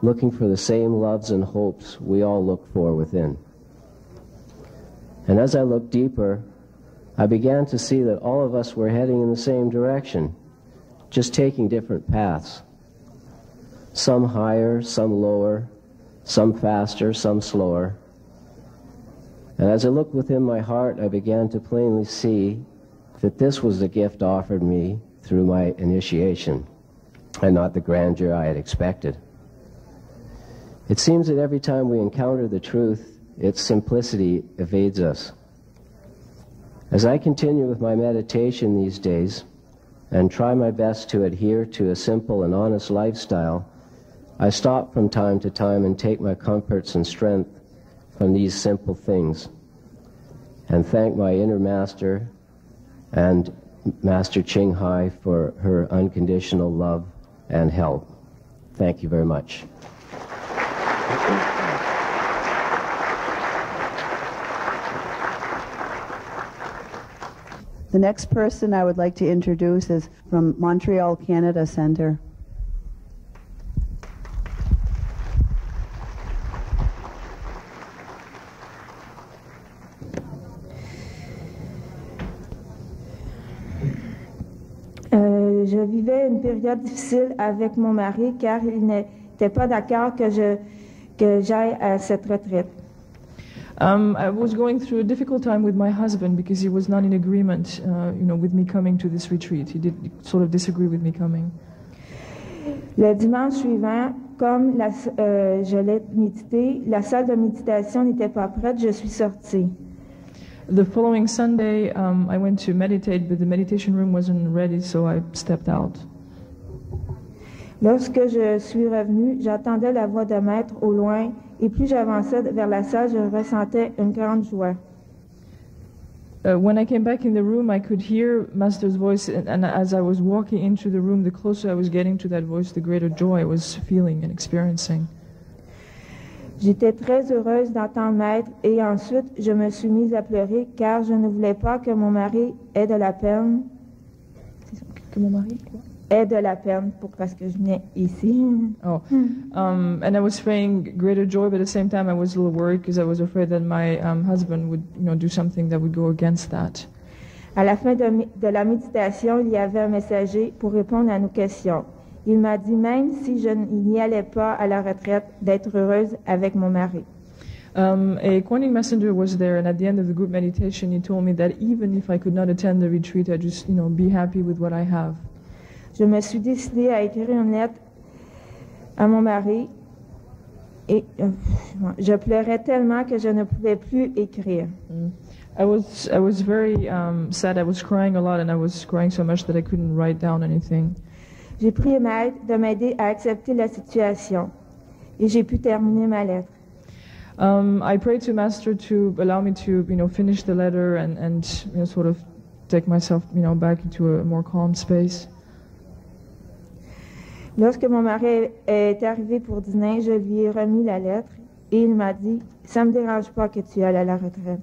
looking for the same loves and hopes we all look for within. And as I looked deeper, I began to see that all of us were heading in the same direction, just taking different paths. Some higher, some lower, some faster, some slower. And as I looked within my heart, I began to plainly see that this was the gift offered me through my initiation, and not the grandeur I had expected. It seems that every time we encounter the truth, its simplicity evades us. As I continue with my meditation these days and try my best to adhere to a simple and honest lifestyle, I stop from time to time and take my comforts and strength from these simple things and thank my inner master and Master Ching Hai for her unconditional love and help. Thank you very much. The next person I would like to introduce is from Montreal, Canada Center. Je vivais une période difficile avec mon mari car il n'était pas d'accord que j'aille à cette retraite. I was going through a difficult time with my husband because he was not in agreement, with me coming to this retreat. He did sort of disagree with me coming. Le dimanche suivant, comme je l'ai médité, la salle de méditation n'était pas prête, je suis sortie. The following Sunday, I went to meditate, but the meditation room wasn't ready, so I stepped out. Lorsque je suis revenue, j'entendais la voix de Maître au loin, et plus j'avançais vers la salle, je ressentais une grande joie. When I came back in the room, I could hear Master's voice, and as I was walking into the room, the closer I was getting to that voice, the greater joy I was feeling and experiencing. J'étais très heureuse d'entendre Maître, et ensuite je me suis mise à pleurer car je ne voulais pas que mon mari ait de la peine. Que mon mari ait de la peine parce que je venais ici. Oh, and I was feeling greater joy, but at the same time I was a little worried because I was afraid that my husband would, do something that would go against that. À la fin de la méditation, il y avait un messager pour répondre à nos questions. Il m'a dit, même si je n'y allais pas à la retraite, d'être heureuse avec mon mari. A Kuan-Yin messenger was there, and at the end of the group meditation, he told me that even if I could not attend the retreat, I just, be happy with what I have. Je me suis décidée à écrire une lettre à mon mari et je pleurais tellement que je ne pouvais plus écrire. I was very sad. I was crying a lot, and I was crying so much that I couldn't write down anything. J'ai prié Maître de m'aider à accepter la situation et j'ai pu terminer ma lettre. I prayed to Master to allow me to, finish the letter and sort of take myself, back into a more calm space. Lorsque mon mari est arrivé pour dîner, je lui ai remis la lettre et il m'a dit « Ça me dérange pas que tu ailles à la retraite. »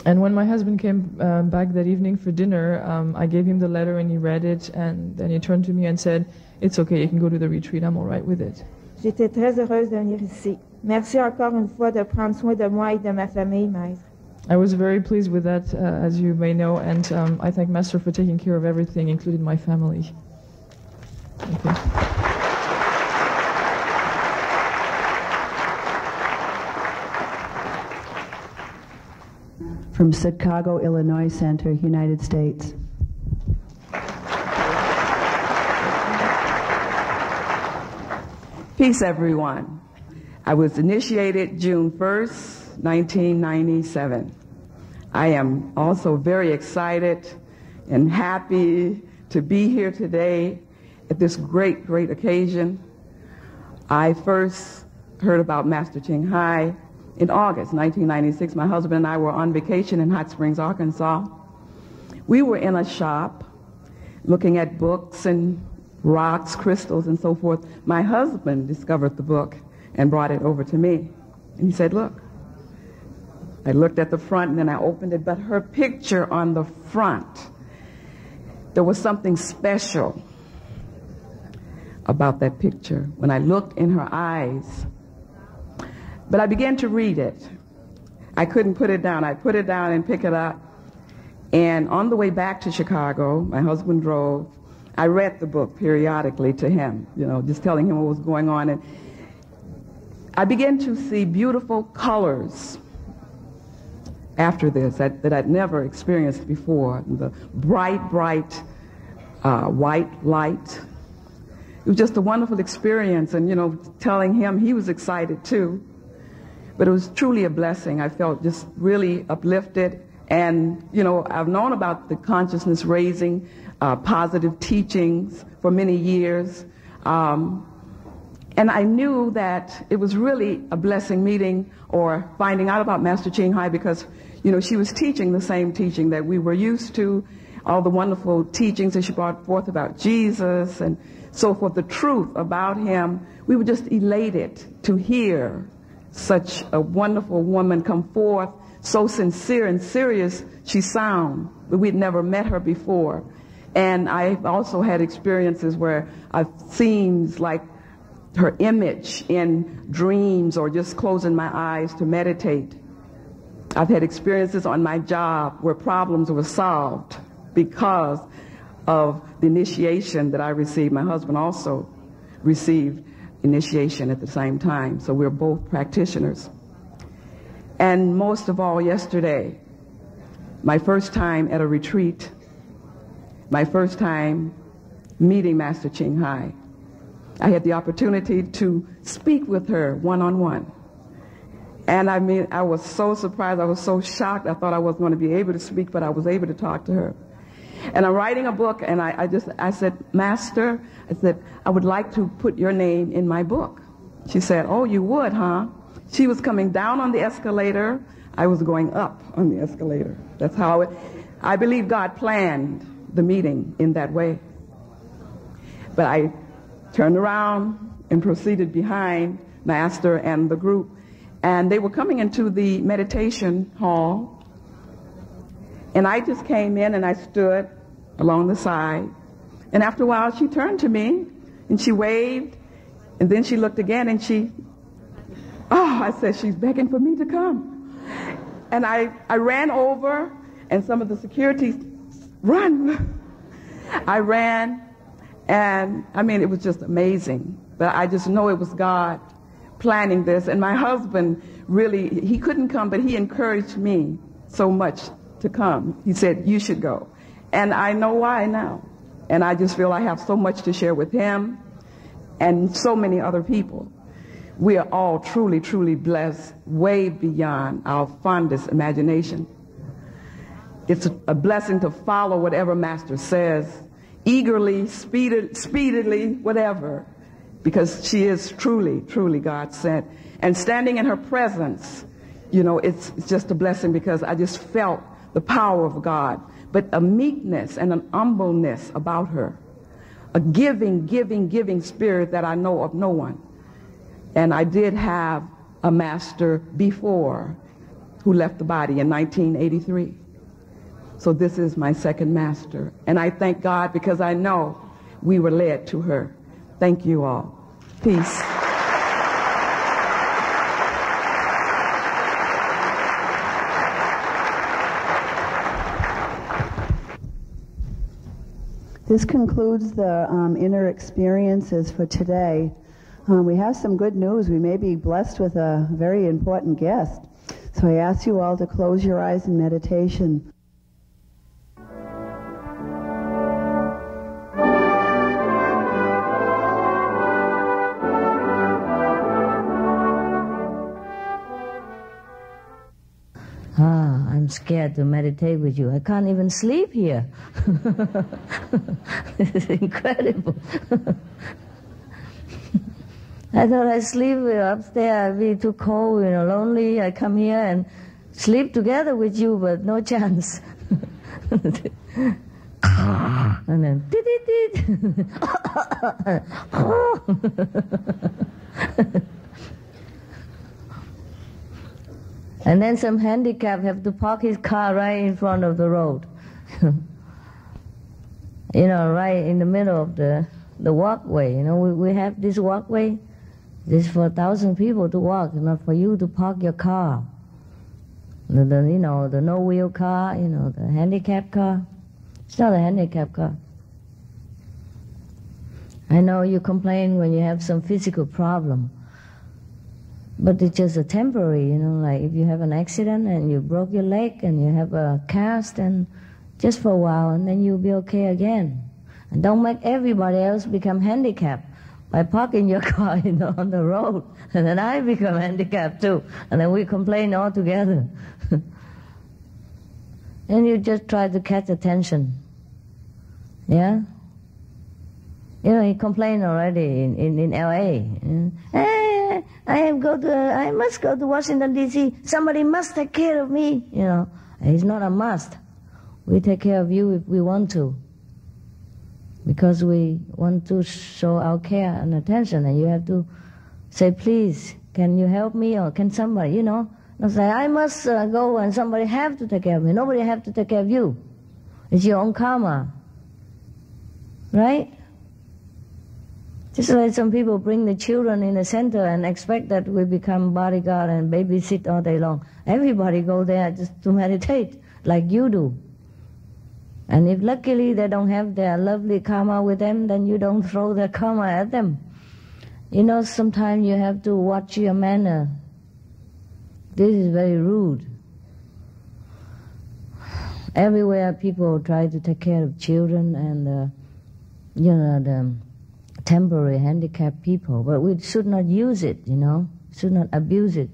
And when my husband came back that evening for dinner, I gave him the letter and he read it, and then he turned to me and said, "It's okay, you can go to the retreat, I'm all right with it." J'étais très heureuse de venir ici. Merci encore une fois de prendre soin de moi et de ma famille, Maître. I was very pleased with that, as you may know, and I thank Master for taking care of everything, including my family. Thank you. From Chicago, Illinois Center, United States. Peace, everyone. I was initiated June 1st, 1997. I am also very excited and happy to be here today at this great, great occasion. I first heard about Master Ching Hai in August 1996. My husband and I were on vacation in Hot Springs, Arkansas. We were in a shop looking at books and rocks, crystals, and so forth. My husband discovered the book and brought it over to me. And he said, "Look." I looked at the front and then I opened it, but her picture on the front, there was something special about that picture when I looked in her eyes. But I began to read it. I couldn't put it down. I put it down and pick it up. And on the way back to Chicago, my husband drove. I read the book periodically to him, just telling him what was going on. And I began to see beautiful colors after this that I'd never experienced before. The bright, bright white light. It was just a wonderful experience. And, telling him he was excited too. But it was truly a blessing. I felt just really uplifted. And, you know, I've known about the consciousness raising, positive teachings for many years. And I knew that it was really a blessing meeting or finding out about Master Ching Hai, because, you know, she was teaching the same teaching that we were used to, all the wonderful teachings that she brought forth about Jesus and so forth, the truth about him. We were just elated to hear such a wonderful woman come forth, so sincere and serious she sound, but we'd never met her before. And I've also had experiences where I've seen like her image in dreams or just closing my eyes to meditate. I've had experiences on my job where problems were solved because of the initiation that I received. My husband also received initiation at the same time, so we're both practitioners. And most of all, yesterday, my first time at a retreat, my first time meeting Master Ching Hai, I had the opportunity to speak with her one-on-one. And I mean, I was so surprised, I was so shocked, I thought I wasn't going to be able to speak, but I was able to talk to her. And I'm writing a book, and I said, Master, I said, I would like to put your name in my book. She said, oh, you would, huh? She was coming down on the escalator, I was going up on the escalator. That's how I believe God planned the meeting in that way. But I turned around and proceeded behind Master and the group, and they were coming into the meditation hall, and I just came in and I stood along the side, and after a while she turned to me and she waved, and then she looked again and I said, she's begging for me to come. And I ran over, and some of the security run. I ran. And I mean, it was just amazing. But I just know it was God planning this. And my husband really, he couldn't come, but he encouraged me so much to come. He said, you should go. And I know why now. And I just feel I have so much to share with him and so many other people. We are all truly, truly blessed, way beyond our fondest imagination. It's a blessing to follow whatever Master says, eagerly, speedily, whatever, because she is truly, truly God sent. And standing in her presence, you know, it's just a blessing, because I just felt the power of God, but a meekness and an humbleness about her, a giving spirit that I know of no one. And I did have a master before who left the body in 1983. So this is my second master. And I thank God, because I know we were led to her. Thank you all. Peace. This concludes the inner experiences for today. We have some good news. We may be blessed with a very important guest. So I ask you all to close your eyes in meditation. I'm scared to meditate with you. I can't even sleep here. This is incredible. I thought I'd sleep upstairs, I'd be too cold, you know, lonely. I come here and sleep together with you, but no chance. And then, and then some handicapped have to park his car right in front of the road. You know, right in the middle of the walkway. You know, we have this walkway. This is for 1,000 people to walk, not for you to park your car. You know, the no-wheel car, you know, the handicapped car. It's not a handicapped car. I know you complain when you have some physical problem, but it's just a temporary, you know, like if you have an accident and you broke your leg and you have a cast, and just for a while, and then you'll be okay again. And don't make everybody else become handicapped by parking your car on the road, and then I become handicapped too, and then we complain all together. And you just try to catch attention. Yeah? He complained already in L.A. Hey, I must go to Washington, D.C. Somebody must take care of me. It's not a must. We take care of you if we want to. Because we want to show our care and attention, and you have to say, please, can you help me, or can somebody, not say, I must go and somebody have to take care of me. Nobody have to take care of you. It's your own karma. Right? Just like some people bring the children in the center and expect that we become bodyguard and babysit all day long. Everybody go there just to meditate, like you do. And if luckily they don't have their lovely karma with them, then you don't throw their karma at them. Sometimes you have to watch your manner. This is very rude. Everywhere people try to take care of children and, the temporary handicapped people, but we should not use it, should not abuse it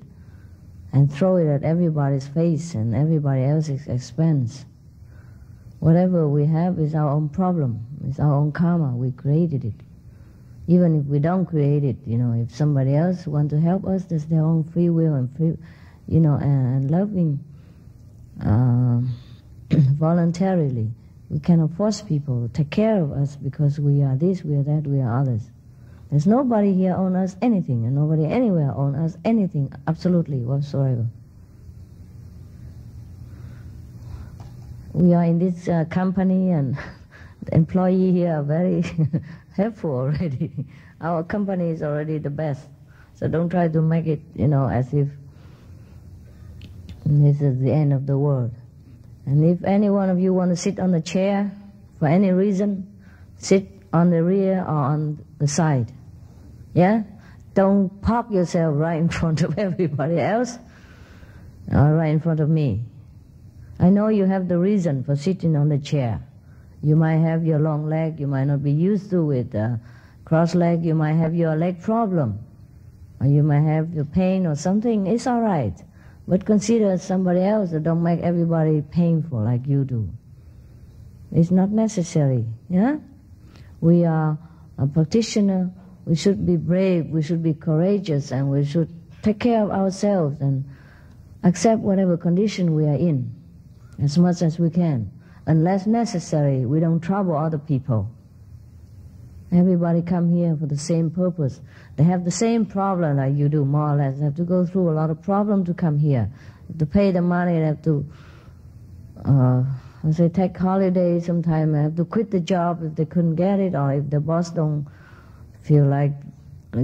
and throw it at everybody's face and everybody else's expense. Whatever we have is our own problem, it's our own karma, we created it. Even if we don't create it, if somebody else wants to help us, that's their own free will and free, and loving voluntarily. We cannot force people to take care of us because we are this, we are that, we are others. There's nobody here owns us anything, and nobody anywhere owns us anything, absolutely, whatsoever. We are in this company, and the employee here are very helpful already. Our company is already the best. So don't try to make it, as if this is the end of the world. And if any one of you want to sit on the chair for any reason, sit on the rear or on the side. Yeah? Don't park yourself right in front of everybody else or right in front of me. I know you have the reason for sitting on the chair. You might have your long leg, you might not be used to it, cross leg, you might have your leg problem, or you might have your pain or something. It's all right. But consider somebody else that don't make everybody painful like you do. It's not necessary, yeah? We are a practitioner. We should be brave, we should be courageous, and we should take care of ourselves and accept whatever condition we are in as much as we can. Unless necessary, we don't trouble other people. Everybody come here for the same purpose. They have the same problem like you do, more or less. They have to go through a lot of problems to come here. They have to pay the money, they have to take holiday sometime, they have to quit the job if they couldn't get it, or if the boss don't feel like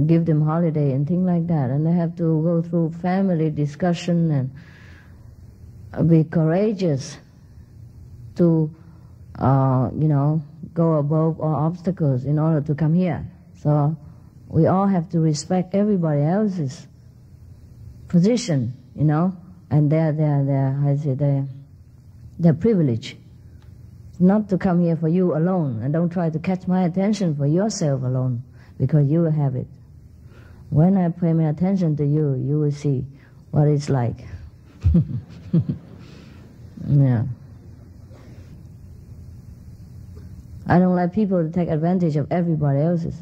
give them holiday and things like that. And they have to go through family discussion and be courageous to, go above all obstacles in order to come here. So we all have to respect everybody else's position, and their privilege. Not to come here for you alone, and don't try to catch my attention for yourself alone, because you will have it. When I pay my attention to you, you will see what it's like. Yeah. I don't like people to take advantage of everybody else's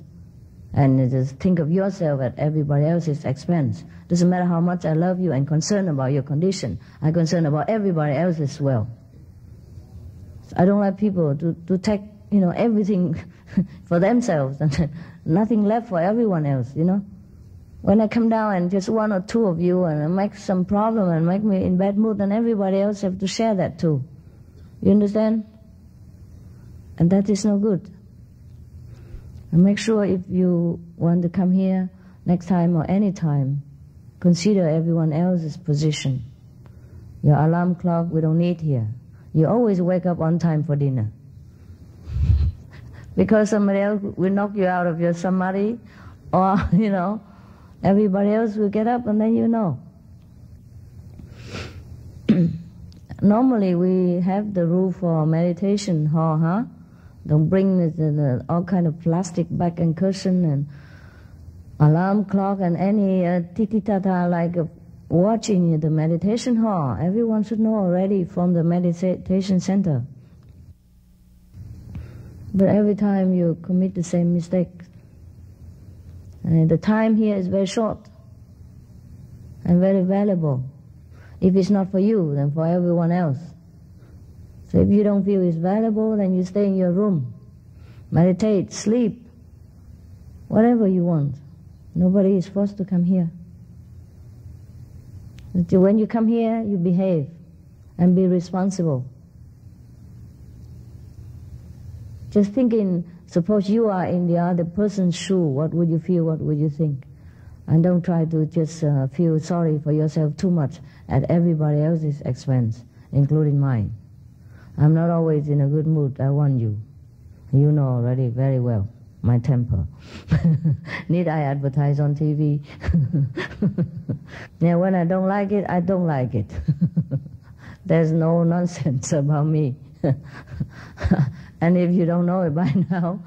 and just think of yourself at everybody else's expense. Doesn't matter how much I love you and concerned about your condition. I'm concerned about everybody else as well. So I don't like people to take, everything for themselves and nothing left for everyone else, When I come down and just one or two of you and make some problem and make me in bad mood, then everybody else have to share that too. You understand? And that is no good. And make sure if you want to come here next time or any time, consider everyone else's position. Your alarm clock we don't need here. You always wake up on time for dinner. Because somebody else will knock you out of your samadhi, or, everybody else will get up and then Normally we have the rule for meditation hall, Don't bring all kind of plastic bag and cushion and alarm clock and any tiki-tata like watching the meditation hall. Everyone should know already from the meditation center. But every time you commit the same mistake. And the time here is very short and very valuable. If it's not for you, then for everyone else. So if you don't feel it's valuable, then you stay in your room. Meditate, sleep, whatever you want. Nobody is forced to come here. Until when you come here, you behave and be responsible. Just thinking, suppose you are in the other person's shoe, what would you feel, what would you think? And don't try to just feel sorry for yourself too much at everybody else's expense, including mine. I'm not always in a good mood, I warn you. You know already very well my temper. Need I advertise on TV? Yeah, when I don't like it, I don't like it. There's no nonsense about me. And if you don't know it by now,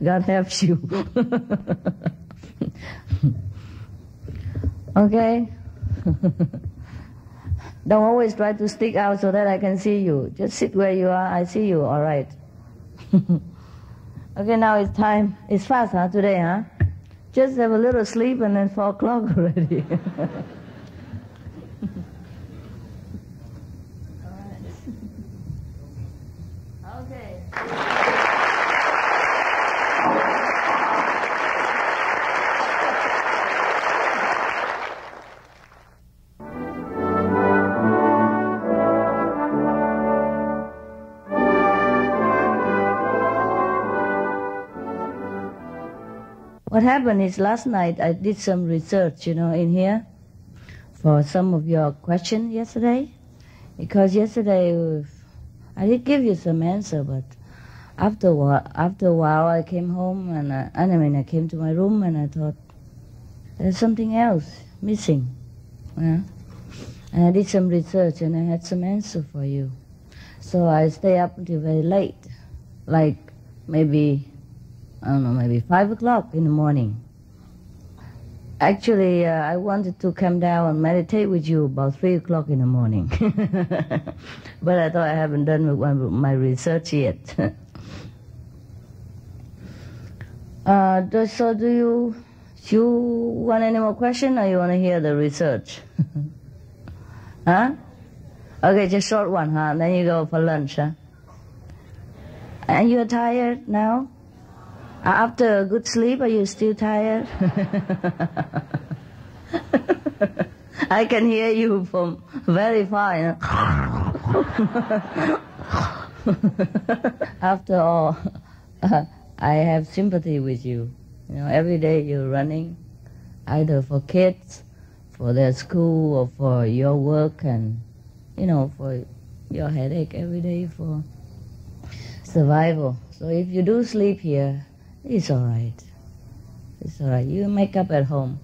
God helps you. Okay? Don't always try to stick out so that I can see you. Just sit where you are, I see you, all right. Okay, now it's time. It's fast, huh, today, huh? Just have a little sleep and then 4 o'clock already. Okay. What happened is last night I did some research, in here for some of your questions yesterday. Because yesterday I did give you some answer, but after a while I came home and I came to my room and I thought there's something else missing. Yeah? And I did some research and I had some answer for you. So I stay up until very late, like maybe 5 o'clock in the morning. Actually, I wanted to come down and meditate with you about 3 o'clock in the morning. But I thought I haven't done my research yet. So do you want any more questions or you want to hear the research? Huh? Okay, just short one, huh? Then you go for lunch, huh? And you're tired now? After a good sleep, are you still tired? I can hear you from very far. After all, I have sympathy with you. Every day you're running, either for kids, for their school, or for your work, and, for your headache every day for survival. So if you do sleep here, it's all right. It's all right. You make up at home.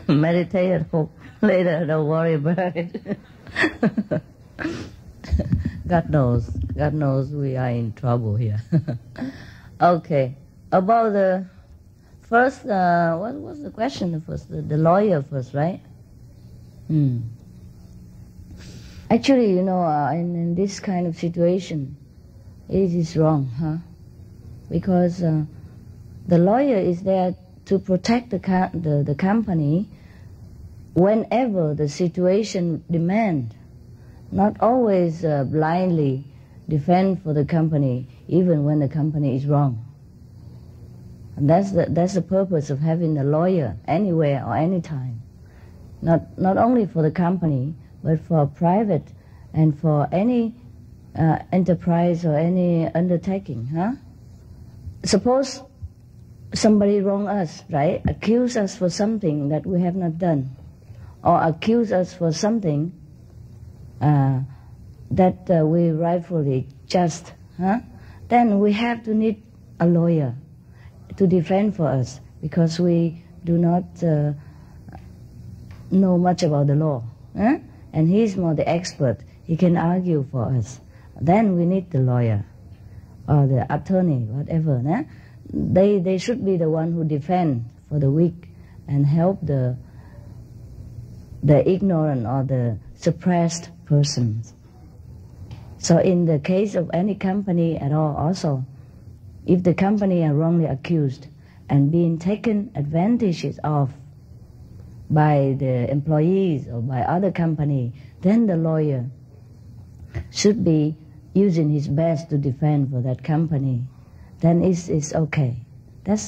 Meditate at home. Later, don't worry about it. God knows. God knows we are in trouble here. Okay. About the first, what was the question first? The lawyer first, right? Actually, in this kind of situation, it is wrong, huh? Because the lawyer is there to protect the company whenever the situation demands, not always blindly defend for the company, even when the company is wrong. And that's the purpose of having a lawyer anywhere or anytime, not only for the company, but for private and for any enterprise or any undertaking, huh? Suppose somebody wrong us, right? Accuse us for something that we have not done, or accuse us for something that we rightfully just, huh? Then we have to need a lawyer to defend for us, because we do not know much about the law, huh? And he's more the expert. He can argue for us. Then we need the lawyer. or the attorney, whatever. Nah? They should be the one who defend for the weak and help the ignorant or the suppressed persons. So in the case of any company at all also, if the company are wrongly accused and being taken advantages of by the employees or by other company, then the lawyer should be using his best to defend for that company. Then it's okay. That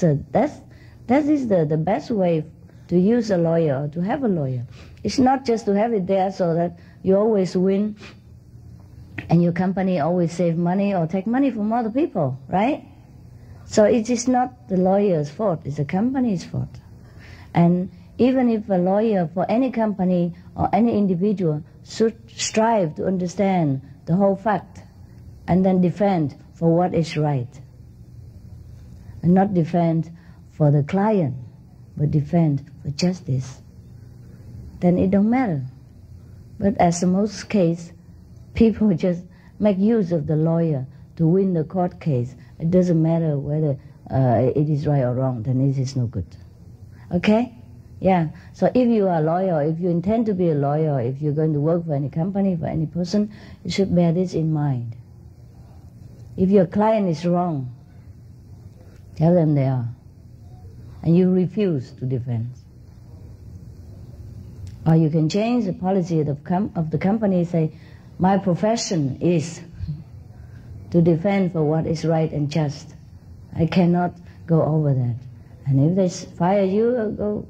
is the best way to use a lawyer or to have a lawyer. It's not just to have it there so that you always win and your company always save money or take money from other people, right? So it is not the lawyer's fault, it's the company's fault. And even if a lawyer for any company or any individual should strive to understand the whole fact and then defend for what is right. And not defend for the client, but defend for justice. Then it don't matter. But as in most case, people just make use of the lawyer to win the court case. It doesn't matter whether it is right or wrong, then it is no good. Okay? Yeah. So if you are a lawyer, if you intend to be a lawyer, if you're going to work for any company, for any person, you should bear this in mind. If your client is wrong, tell them they are. And you refuse to defend. Or you can change the policy of the company, say, my profession is to defend for what is right and just. I cannot go over that. And if they fire you,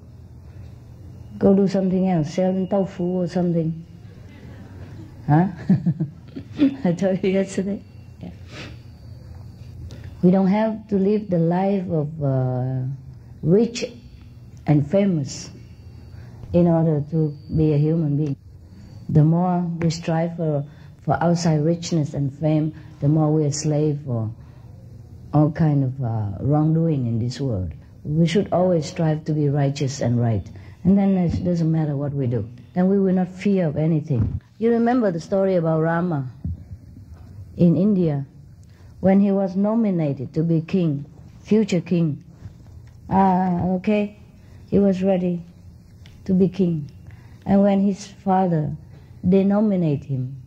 go do something else, sell tofu or something. Huh? I told you yesterday. Yeah. We don't have to live the life of rich and famous in order to be a human being. The more we strive for outside richness and fame, the more we are slave for all kind of wrongdoing in this world. We should always strive to be righteous and right. And then it doesn't matter what we do. Then we will not fear of anything. You remember the story about Rama in India, when he was nominated to be king, future king. Okay, he was ready to be king. And when his father denominated him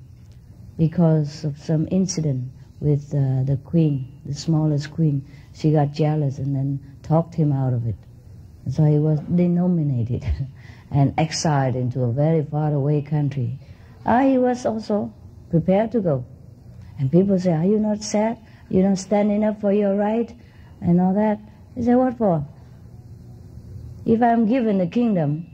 because of some incident with the queen, the smallest queen, she got jealous and then talked him out of it. And so he was denominated and exiled into a very far away country. He was also prepared to go. And people say, are you not sad? You're not standing up for your right and all that? He said, what for? If I'm given the kingdom,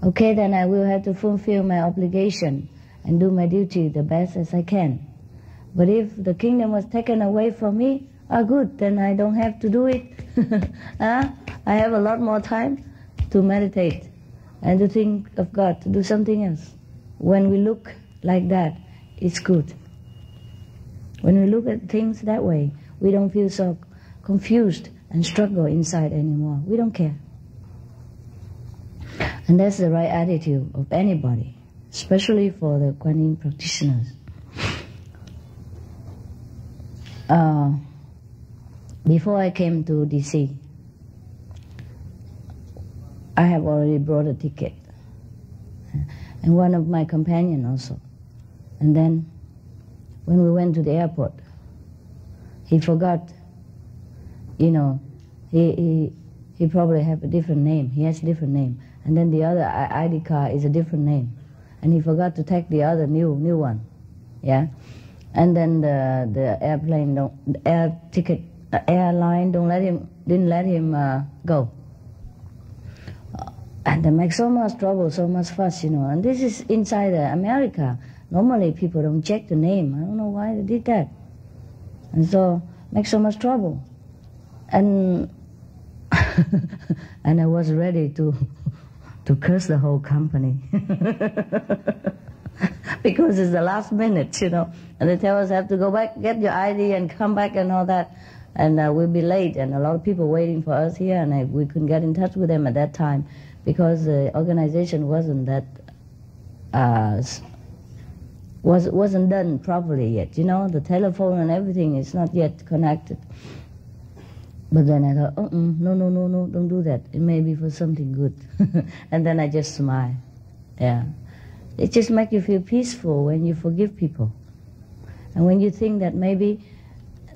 okay, then I will have to fulfill my obligation and do my duty the best as I can. But if the kingdom was taken away from me, good, then I don't have to do it. I have a lot more time to meditate and to think of God, to do something else. When we look like that, it's good. When we look at things that way, we don't feel so confused and struggle inside anymore. We don't care. And that's the right attitude of anybody, especially for the Kuan Yin practitioners. Before I came to DC, I have already brought a ticket. And one of my companions also. And then when we went to the airport, he forgot, you know, he probably have a different name. He has a different name. And then the other ID card is a different name. And he forgot to take the other new one. Yeah? And then the airline didn't let him go. And they make so much trouble, so much fuss, you know. And this is inside America. Normally people don't check the name. I don't know why they did that. And so make so much trouble. And and I was ready to curse the whole company. Because it's the last minute, you know. And they tell us have to go back, get your ID and come back and all that. And we'll be late, and a lot of people waiting for us here, and we couldn't get in touch with them at that time because the organization wasn't that wasn't done properly yet. You know, the telephone and everything is not yet connected. But then I thought, no, don't do that. It may be for something good. And then I just smile. Yeah. It just makes you feel peaceful when you forgive people. And when you think that maybe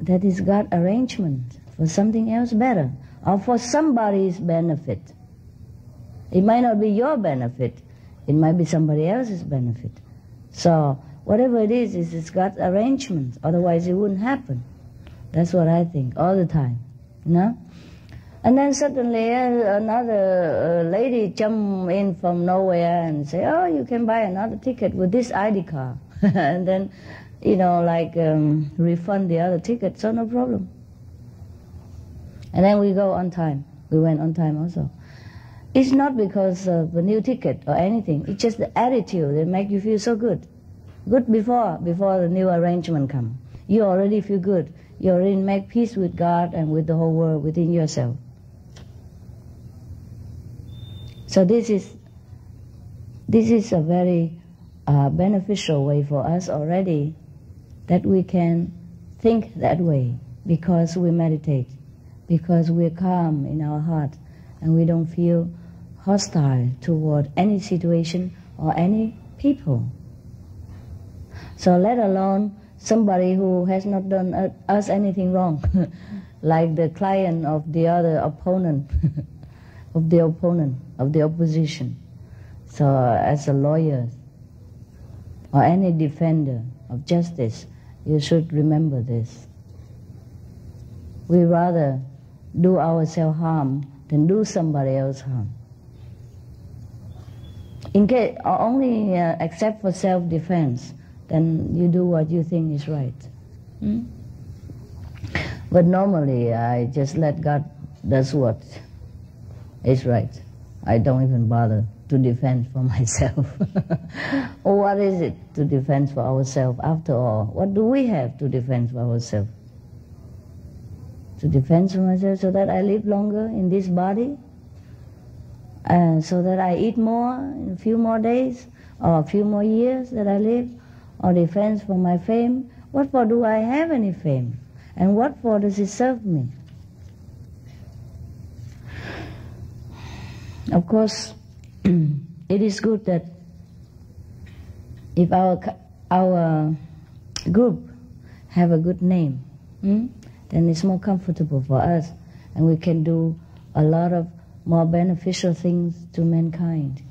that is God's arrangement for something else better, or for somebody's benefit. It might not be your benefit. It might be somebody else's benefit. So whatever it is it's God's arrangement. Otherwise it wouldn't happen. That's what I think all the time. You know? And then suddenly another lady jumped in from nowhere and say, oh, you can buy another ticket with this ID card. And then, you know, like refund the other ticket, so no problem. And then we go on time. We went on time also. It's not because of a new ticket or anything. It's just the attitude that makes you feel so good. Good before the new arrangement comes. You already feel good. You already make peace with God and with the whole world within yourself. So this is a very beneficial way for us already, that we can think that way because we meditate, because we're calm in our heart and we don't feel hostile toward any situation or any people. So let alone somebody who has not done us anything wrong, like the client of the other opponent, of the opposition. So as a lawyer or any defender of justice, you should remember this. We rather do ourselves harm than do somebody else harm. In case, or only except for self-defense, then you do what you think is right. But normally I just let God does what is right. I don't even bother to defend for myself. What is it to defend for ourselves after all? What do we have to defend for ourselves? To defend for myself so that I live longer in this body? So that I eat more in a few more days, or a few more years that I live, or defense for my fame? What for do I have any fame? And what for does it serve me? Of course, it is good that if our group have a good name, then it's more comfortable for us, and we can do a lot of more beneficial things to mankind.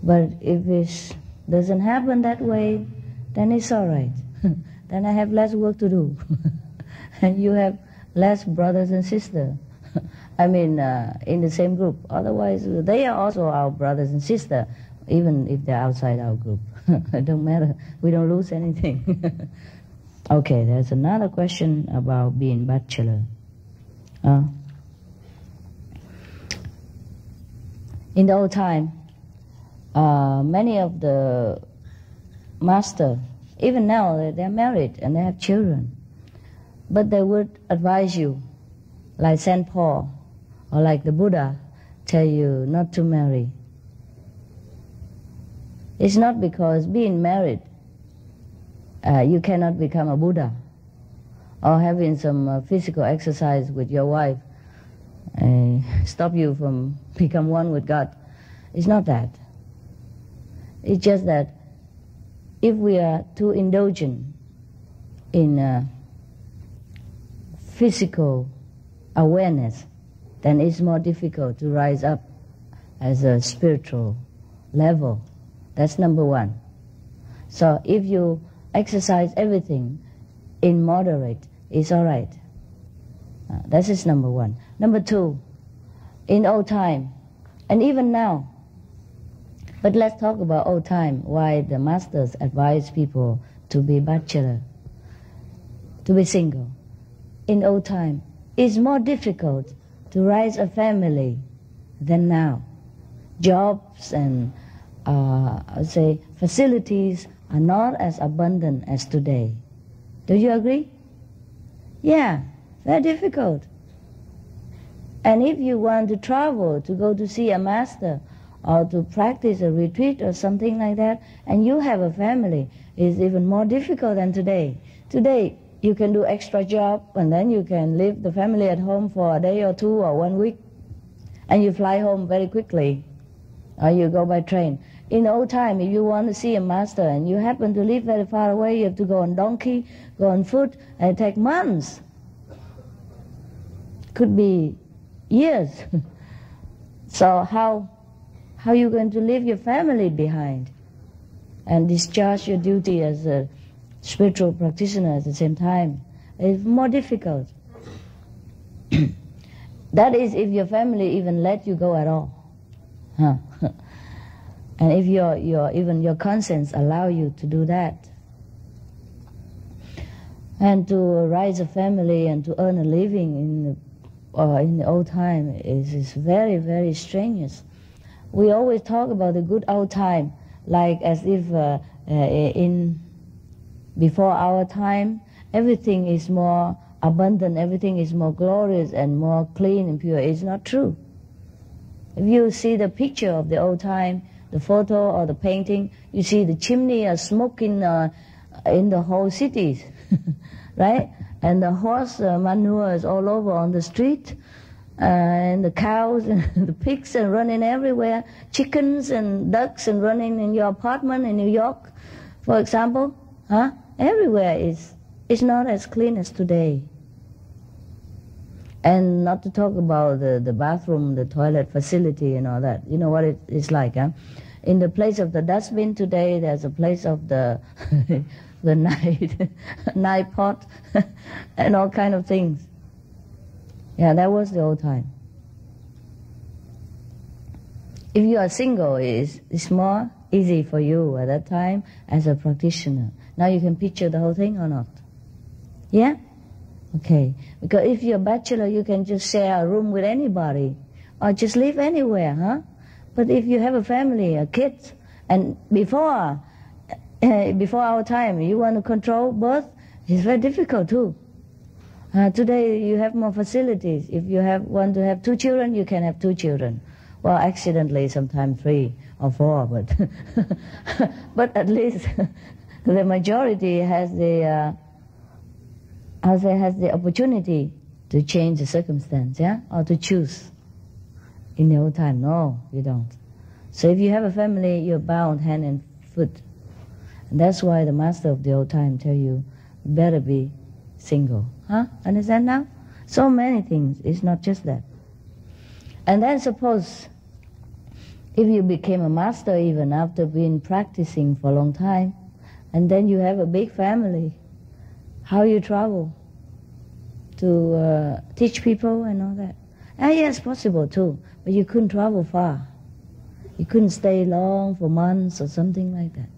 But if it doesn't happen that way, then it's all right. Then I have less work to do. And you have less brothers and sisters. I mean, in the same group. Otherwise, they are also our brothers and sisters, even if they're outside our group. It don't matter. We don't lose anything. Okay, there's another question about being bachelor. In the old time, many of the masters, even now, they're married and they have children. But they would advise you, like St. Paul or like the Buddha, tell you not to marry. It's not because being married, you cannot become a Buddha, or having some physical exercise with your wife stop you from become one with God. It's not that. It's just that if we are too indulgent in physical awareness, then it's more difficult to rise up as a spiritual level. That's number one. So if you exercise everything in moderate, it's all right. That is number one. Number two, in old time, and even now, but let's talk about old time, why the masters advise people to be bachelor, to be single. In old time, it's more difficult to raise a family than now. Jobs and I'd say facilities are not as abundant as today. Do you agree? Yeah, very difficult. And if you want to travel to go to see a master or to practice a retreat or something like that, and you have a family, it's even more difficult than today. Today, you can do extra job, and then you can leave the family at home for a day or two or 1 week, and you fly home very quickly, or you go by train. In the old time, if you want to see a master and you happen to live very far away, you have to go on donkey, go on foot, and it takes months. Could be years. So how are you going to leave your family behind and discharge your duty as a spiritual practitioner at the same time? It's more difficult. That is if your family even let you go at all. Huh. And if even your conscience allow you to do that. And to raise a family and to earn a living in the old time is very, very strenuous. We always talk about the good old time, like as if before our time, everything is more abundant, everything is more glorious and more clean and pure. It's not true. If you see the picture of the old time, the photo or the painting, you see the chimney or smoke in the whole cities, right? And the horse manure is all over on the street, and the cows and the pigs are running everywhere, chickens and ducks and running in your apartment in New York, for example. Everywhere is not as clean as today. And not to talk about the bathroom, the toilet facility and all that. You know what it's like, huh? In the place of the dustbin today, there's a place of the the night pot and all kind of things. Yeah, that was the old time. If you are single, it's more easy for you at that time as a practitioner. Now you can picture the whole thing or not? Yeah? Okay. Because if you're a bachelor, you can just share a room with anybody or just live anywhere, huh? But if you have a family, a kid, and before our time, you want to control birth, it's very difficult too. Today you have more facilities. If you want to have 2 children, you can have 2 children. Well, accidentally sometimes 3 or 4, but at least the majority has the opportunity to change the circumstance, yeah, or to choose. In the old time, no, you don't. So if you have a family, you're bound hand and foot. And that's why the master of the old time tell you, better be single. Understand now? So many things, it's not just that. And then suppose, if you became a master even after being practicing for a long time, and then you have a big family, how you travel to teach people and all that? Yes, possible too, but you couldn't travel far. You couldn't stay long for months or something like that.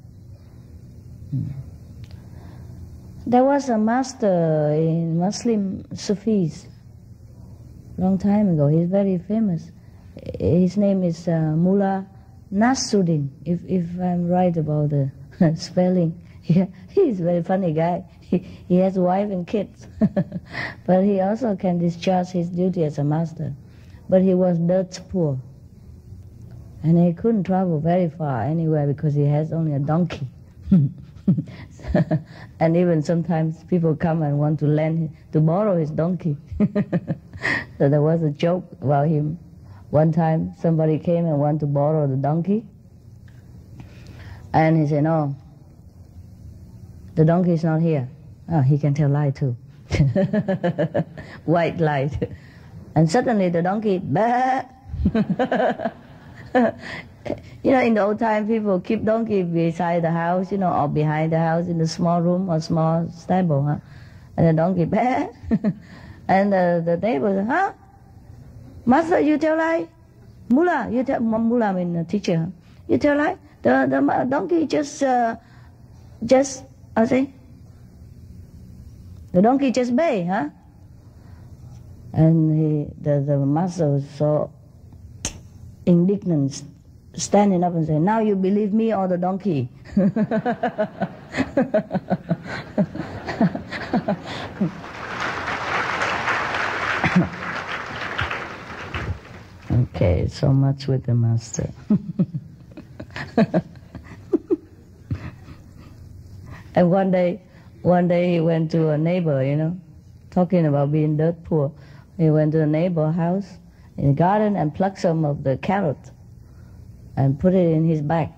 There was a master in Muslim Sufis long time ago. He's very famous. His name is Mullah Nasruddin, if I'm right about the spelling. Yeah, he's a very funny guy. He has a wife and kids. But he also can discharge his duty as a master. But he was dirt poor. And he couldn't travel very far anywhere because he has only a donkey. And even sometimes people come and want to borrow his donkey. So there was a joke about him. One time somebody came and wanted to borrow the donkey. And he said, no, the donkey is not here. Oh, he can tell lie too. White light. And suddenly the donkey, bah! You know, in the old time, people keep donkey beside the house, or behind the house in the small room or small stable, huh? And the donkey, bah! And the neighbor said, huh? Master, you tell lie? Mullah, you tell, Mullah means a teacher, huh? You tell lie? The donkey just, I say, the donkey just bay, huh? And the master was so indignant, standing up and saying, now you believe me or the donkey? Okay, so much with the master. And one day he went to a neighbor, talking about being dirt poor. He went to a neighbor house in the garden and plucked some of the carrot and put it in his bag.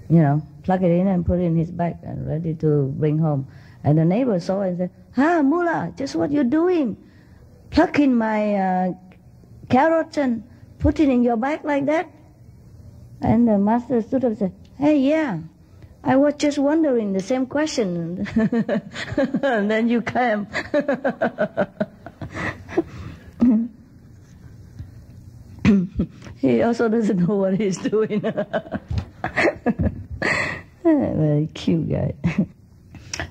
Plug it in and put it in his bag and ready to bring home. And the neighbor saw it and said, Mullah, just what you're doing. Plucking my carrots and put it in your bag like that? And the master stood up and said, hey, yeah, I was just wondering the same question. And then you came. He also doesn't know what he's doing. Very cute guy.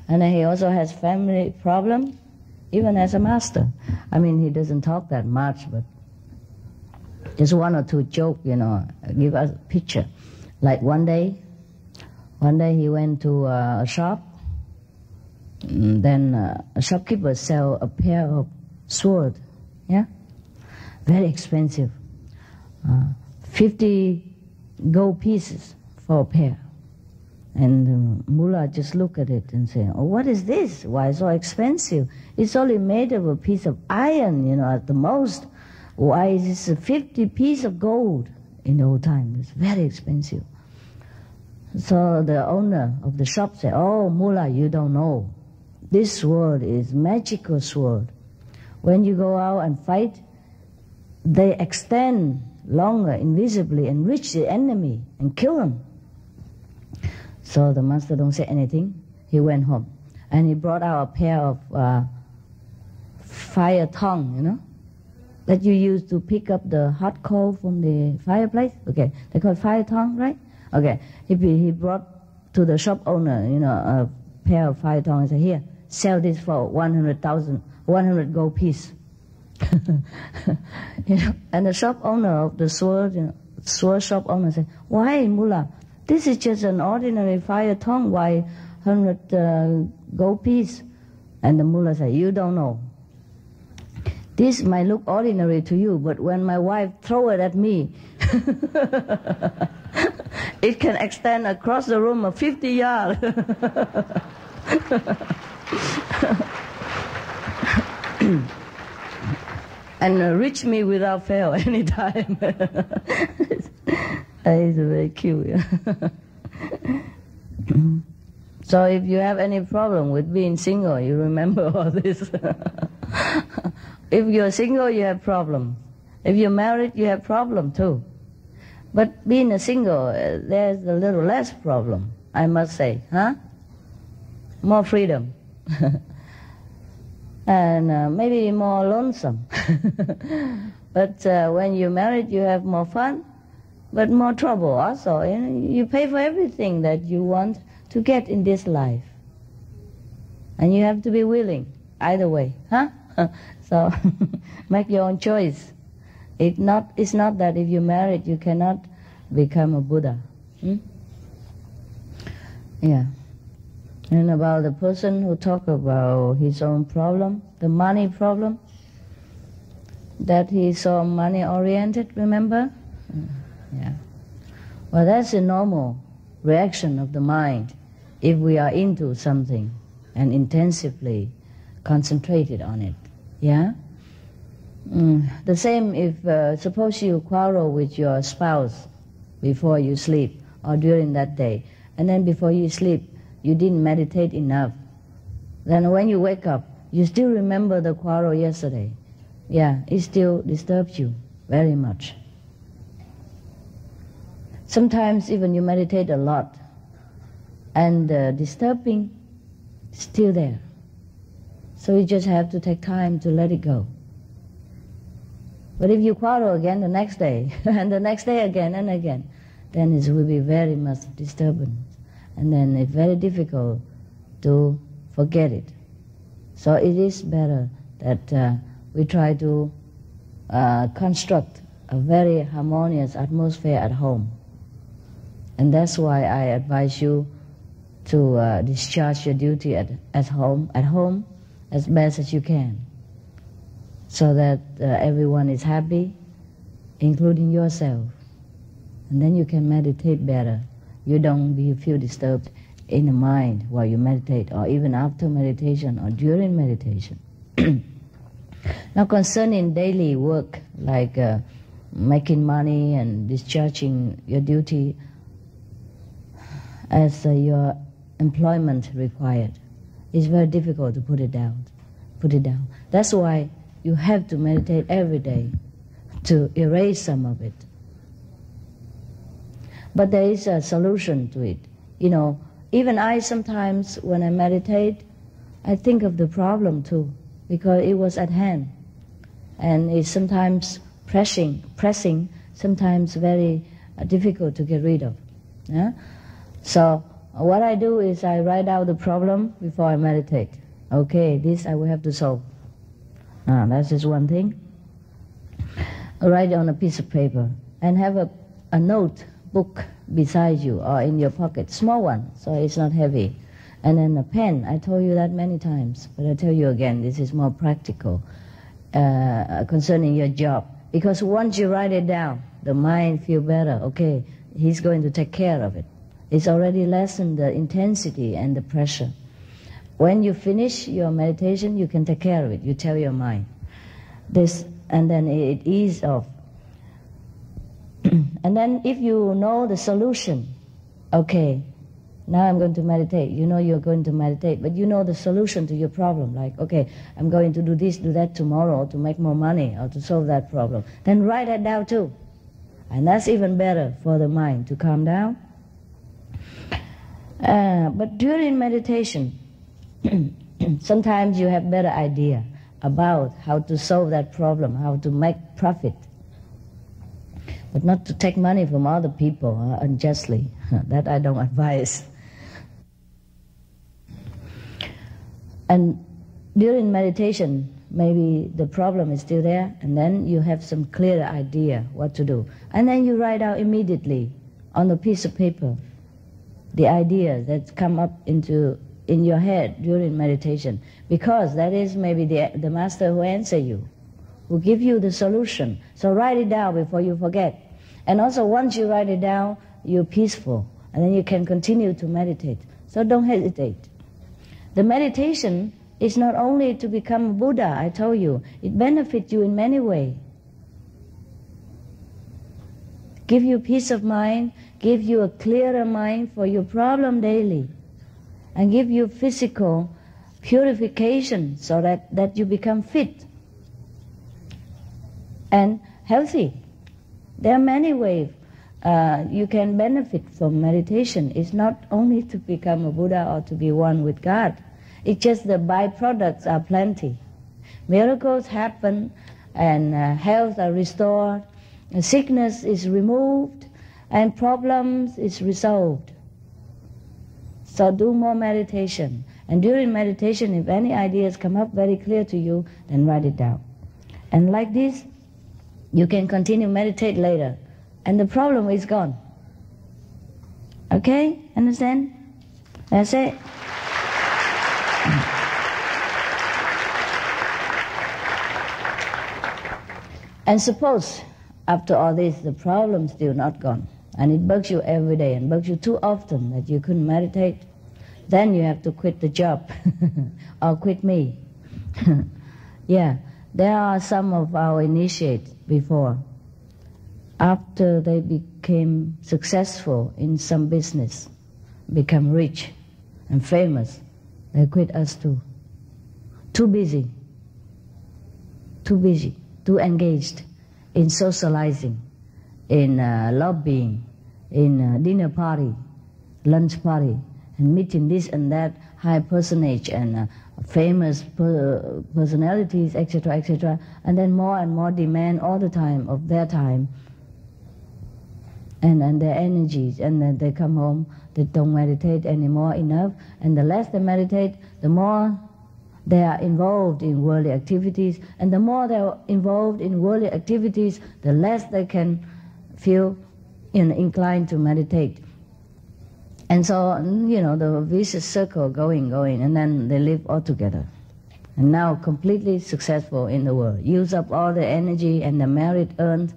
And then he also has family problem, even as a master. I mean, he doesn't talk that much, but just one or two joke, give us a picture. Like one day he went to a shop, and then a shopkeeper sell a pair of sword, very expensive, 50 gold pieces for a pair. And Mullah just look at it and say, oh, what is this? Why so expensive? It's only made of a piece of iron, at the most. Why is this a 50 piece of gold? In the old time, it's very expensive. So the owner of the shop said, oh, Mullah, you don't know. This sword is magical sword. When you go out and fight, they extend longer, invisibly, and reach the enemy and kill them. So the master don't say anything. He went home. And he brought out a pair of fire tongue, that you use to pick up the hot coal from the fireplace. Okay, they call it fire tongue, right? Okay, he brought to the shop owner, a pair of fire tongue and said, here, sell this for 100 gold piece. And the shop owner of the sword, sword shop owner said, why, Mullah? This is just an ordinary fire tongue. Why 100 gold piece? And the mullah said, you don't know. This might look ordinary to you, but when my wife throw it at me, it can extend across the room of 50 yards. And reach me without fail anytime. It's very cute. So if you have any problem with being single, you remember all this. If you're single, you have problem. If you're married, you have problem too. But being a single, there's a little less problem, I must say, More freedom. And maybe more lonesome. But when you're married, you have more fun, but more trouble also. You pay for everything that you want to get in this life. And you have to be willing, either way, So make your own choice. It's not that if you're married, you cannot become a Buddha. Yeah. And about the person who talk about his own problem, the money problem, that he's so money-oriented, remember? Yeah. Well, that's a normal reaction of the mind if we are into something and intensively concentrated on it. Yeah? The same if, suppose you quarrel with your spouse before you sleep or during that day, and then before you sleep, you didn't meditate enough. Then when you wake up, you still remember the quarrel yesterday. Yeah, it still disturbs you very much. Sometimes even you meditate a lot, and disturbing is still there. So you just have to take time to let it go. But if you quarrel again the next day, and the next day again and again, then it will be very much disturbance. And then it's very difficult to forget it. So it is better that we try to construct a very harmonious atmosphere at home. And that's why I advise you to discharge your duty at home as best as you can, so that everyone is happy including yourself. And then you can meditate better. You don't feel disturbed in the mind while you meditate, or even after meditation, or during meditation. Now, concerning daily work, like making money and discharging your duty as your employment required, it's very difficult to put it down. That's why you have to meditate every day to erase some of it. But there is a solution to it. You know, even I sometimes, when I meditate, I think of the problem too, because it was at hand. And it's sometimes pressing, sometimes very difficult to get rid of. Yeah? So what I do is I write out the problem before I meditate. Okay, this I will have to solve. That's just one thing. Write it on a piece of paper and have a notebook beside you or in your pocket, small one, so it's not heavy. And then a pen. I told you that many times, but I tell you again, this is more practical concerning your job. Because once you write it down, the mind feel better. Okay, he's going to take care of it. It's already lessened the intensity and the pressure. When you finish your meditation, you can take care of it. You tell your mind this, and then it ease off. And then if you know the solution, okay, now I'm going to meditate. You know you're going to meditate, but you know the solution to your problem. Like, okay, I'm going to do this, do that tomorrow to make more money or to solve that problem. Then write it down too. And that's even better for the mind to calm down. But during meditation, sometimes you have better idea about how to solve that problem, how to make profit. But not to take money from other people unjustly. That I don't advise. And during meditation, maybe the problem is still there, and then you have some clear idea what to do. And then you write out immediately on a piece of paper the ideas that come up in your head during meditation. Because that is maybe the master who answers you, who give you the solution. So write it down before you forget. And also once you write it down, you're peaceful. And then you can continue to meditate. So don't hesitate. The meditation is not only to become a Buddha, I told you. It benefits you in many ways. Give you peace of mind, give you a clearer mind for your problem daily, and give you physical purification so that you become fit and healthy. There are many ways you can benefit from meditation. It's not only to become a Buddha or to be one with God. It's just the byproducts are plenty. Miracles happen, and health are restored, and sickness is removed, and problems is resolved. So do more meditation. And during meditation, if any ideas come up very clear to you, then write it down. And like this, you can continue meditate later, and the problem is gone. Okay? Understand? That's it. And suppose after all this the problem is still not gone, and it bugs you every day and bugs you too often that you couldn't meditate, then you have to quit the job or quit me. Yeah, there are some of our initiates before. After they became successful in some business, become rich and famous, they quit us too. Too busy, too engaged in socializing, in lobbying, in dinner party, lunch party, and meeting this and that high personage and famous personalities, etc., etc., and then more and more demand all the time of their time and their energies, and then they come home, they don't meditate anymore enough, and the less they meditate, the more they are involved in worldly activities, and the more they are involved in worldly activities, the less they can feel inclined to meditate. And so, you know, the vicious circle going, and then they live all together. And now completely successful in the world. Use up all the energy and the merit earned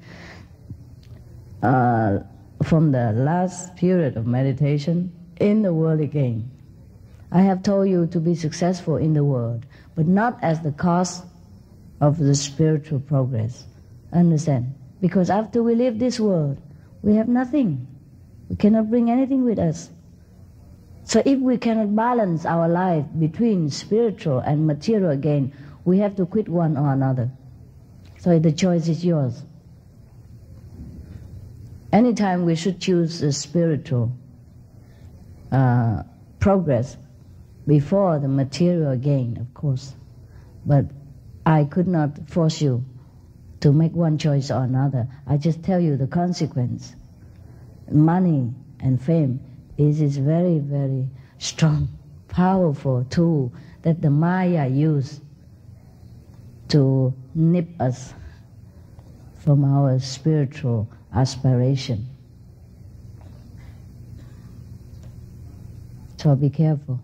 from the last period of meditation in the world again. I have told you to be successful in the world, but not as the cost of the spiritual progress. Understand? Because after we leave this world, we have nothing. We cannot bring anything with us. So if we cannot balance our life between spiritual and material gain, we have to quit one or another. So the choice is yours. Anytime we should choose the spiritual progress before the material gain, of course. But I could not force you to make one choice or another. I just tell you the consequence. Money and fame is very, very strong, powerful tool that the Maya use to nip us from our spiritual aspiration. So be careful.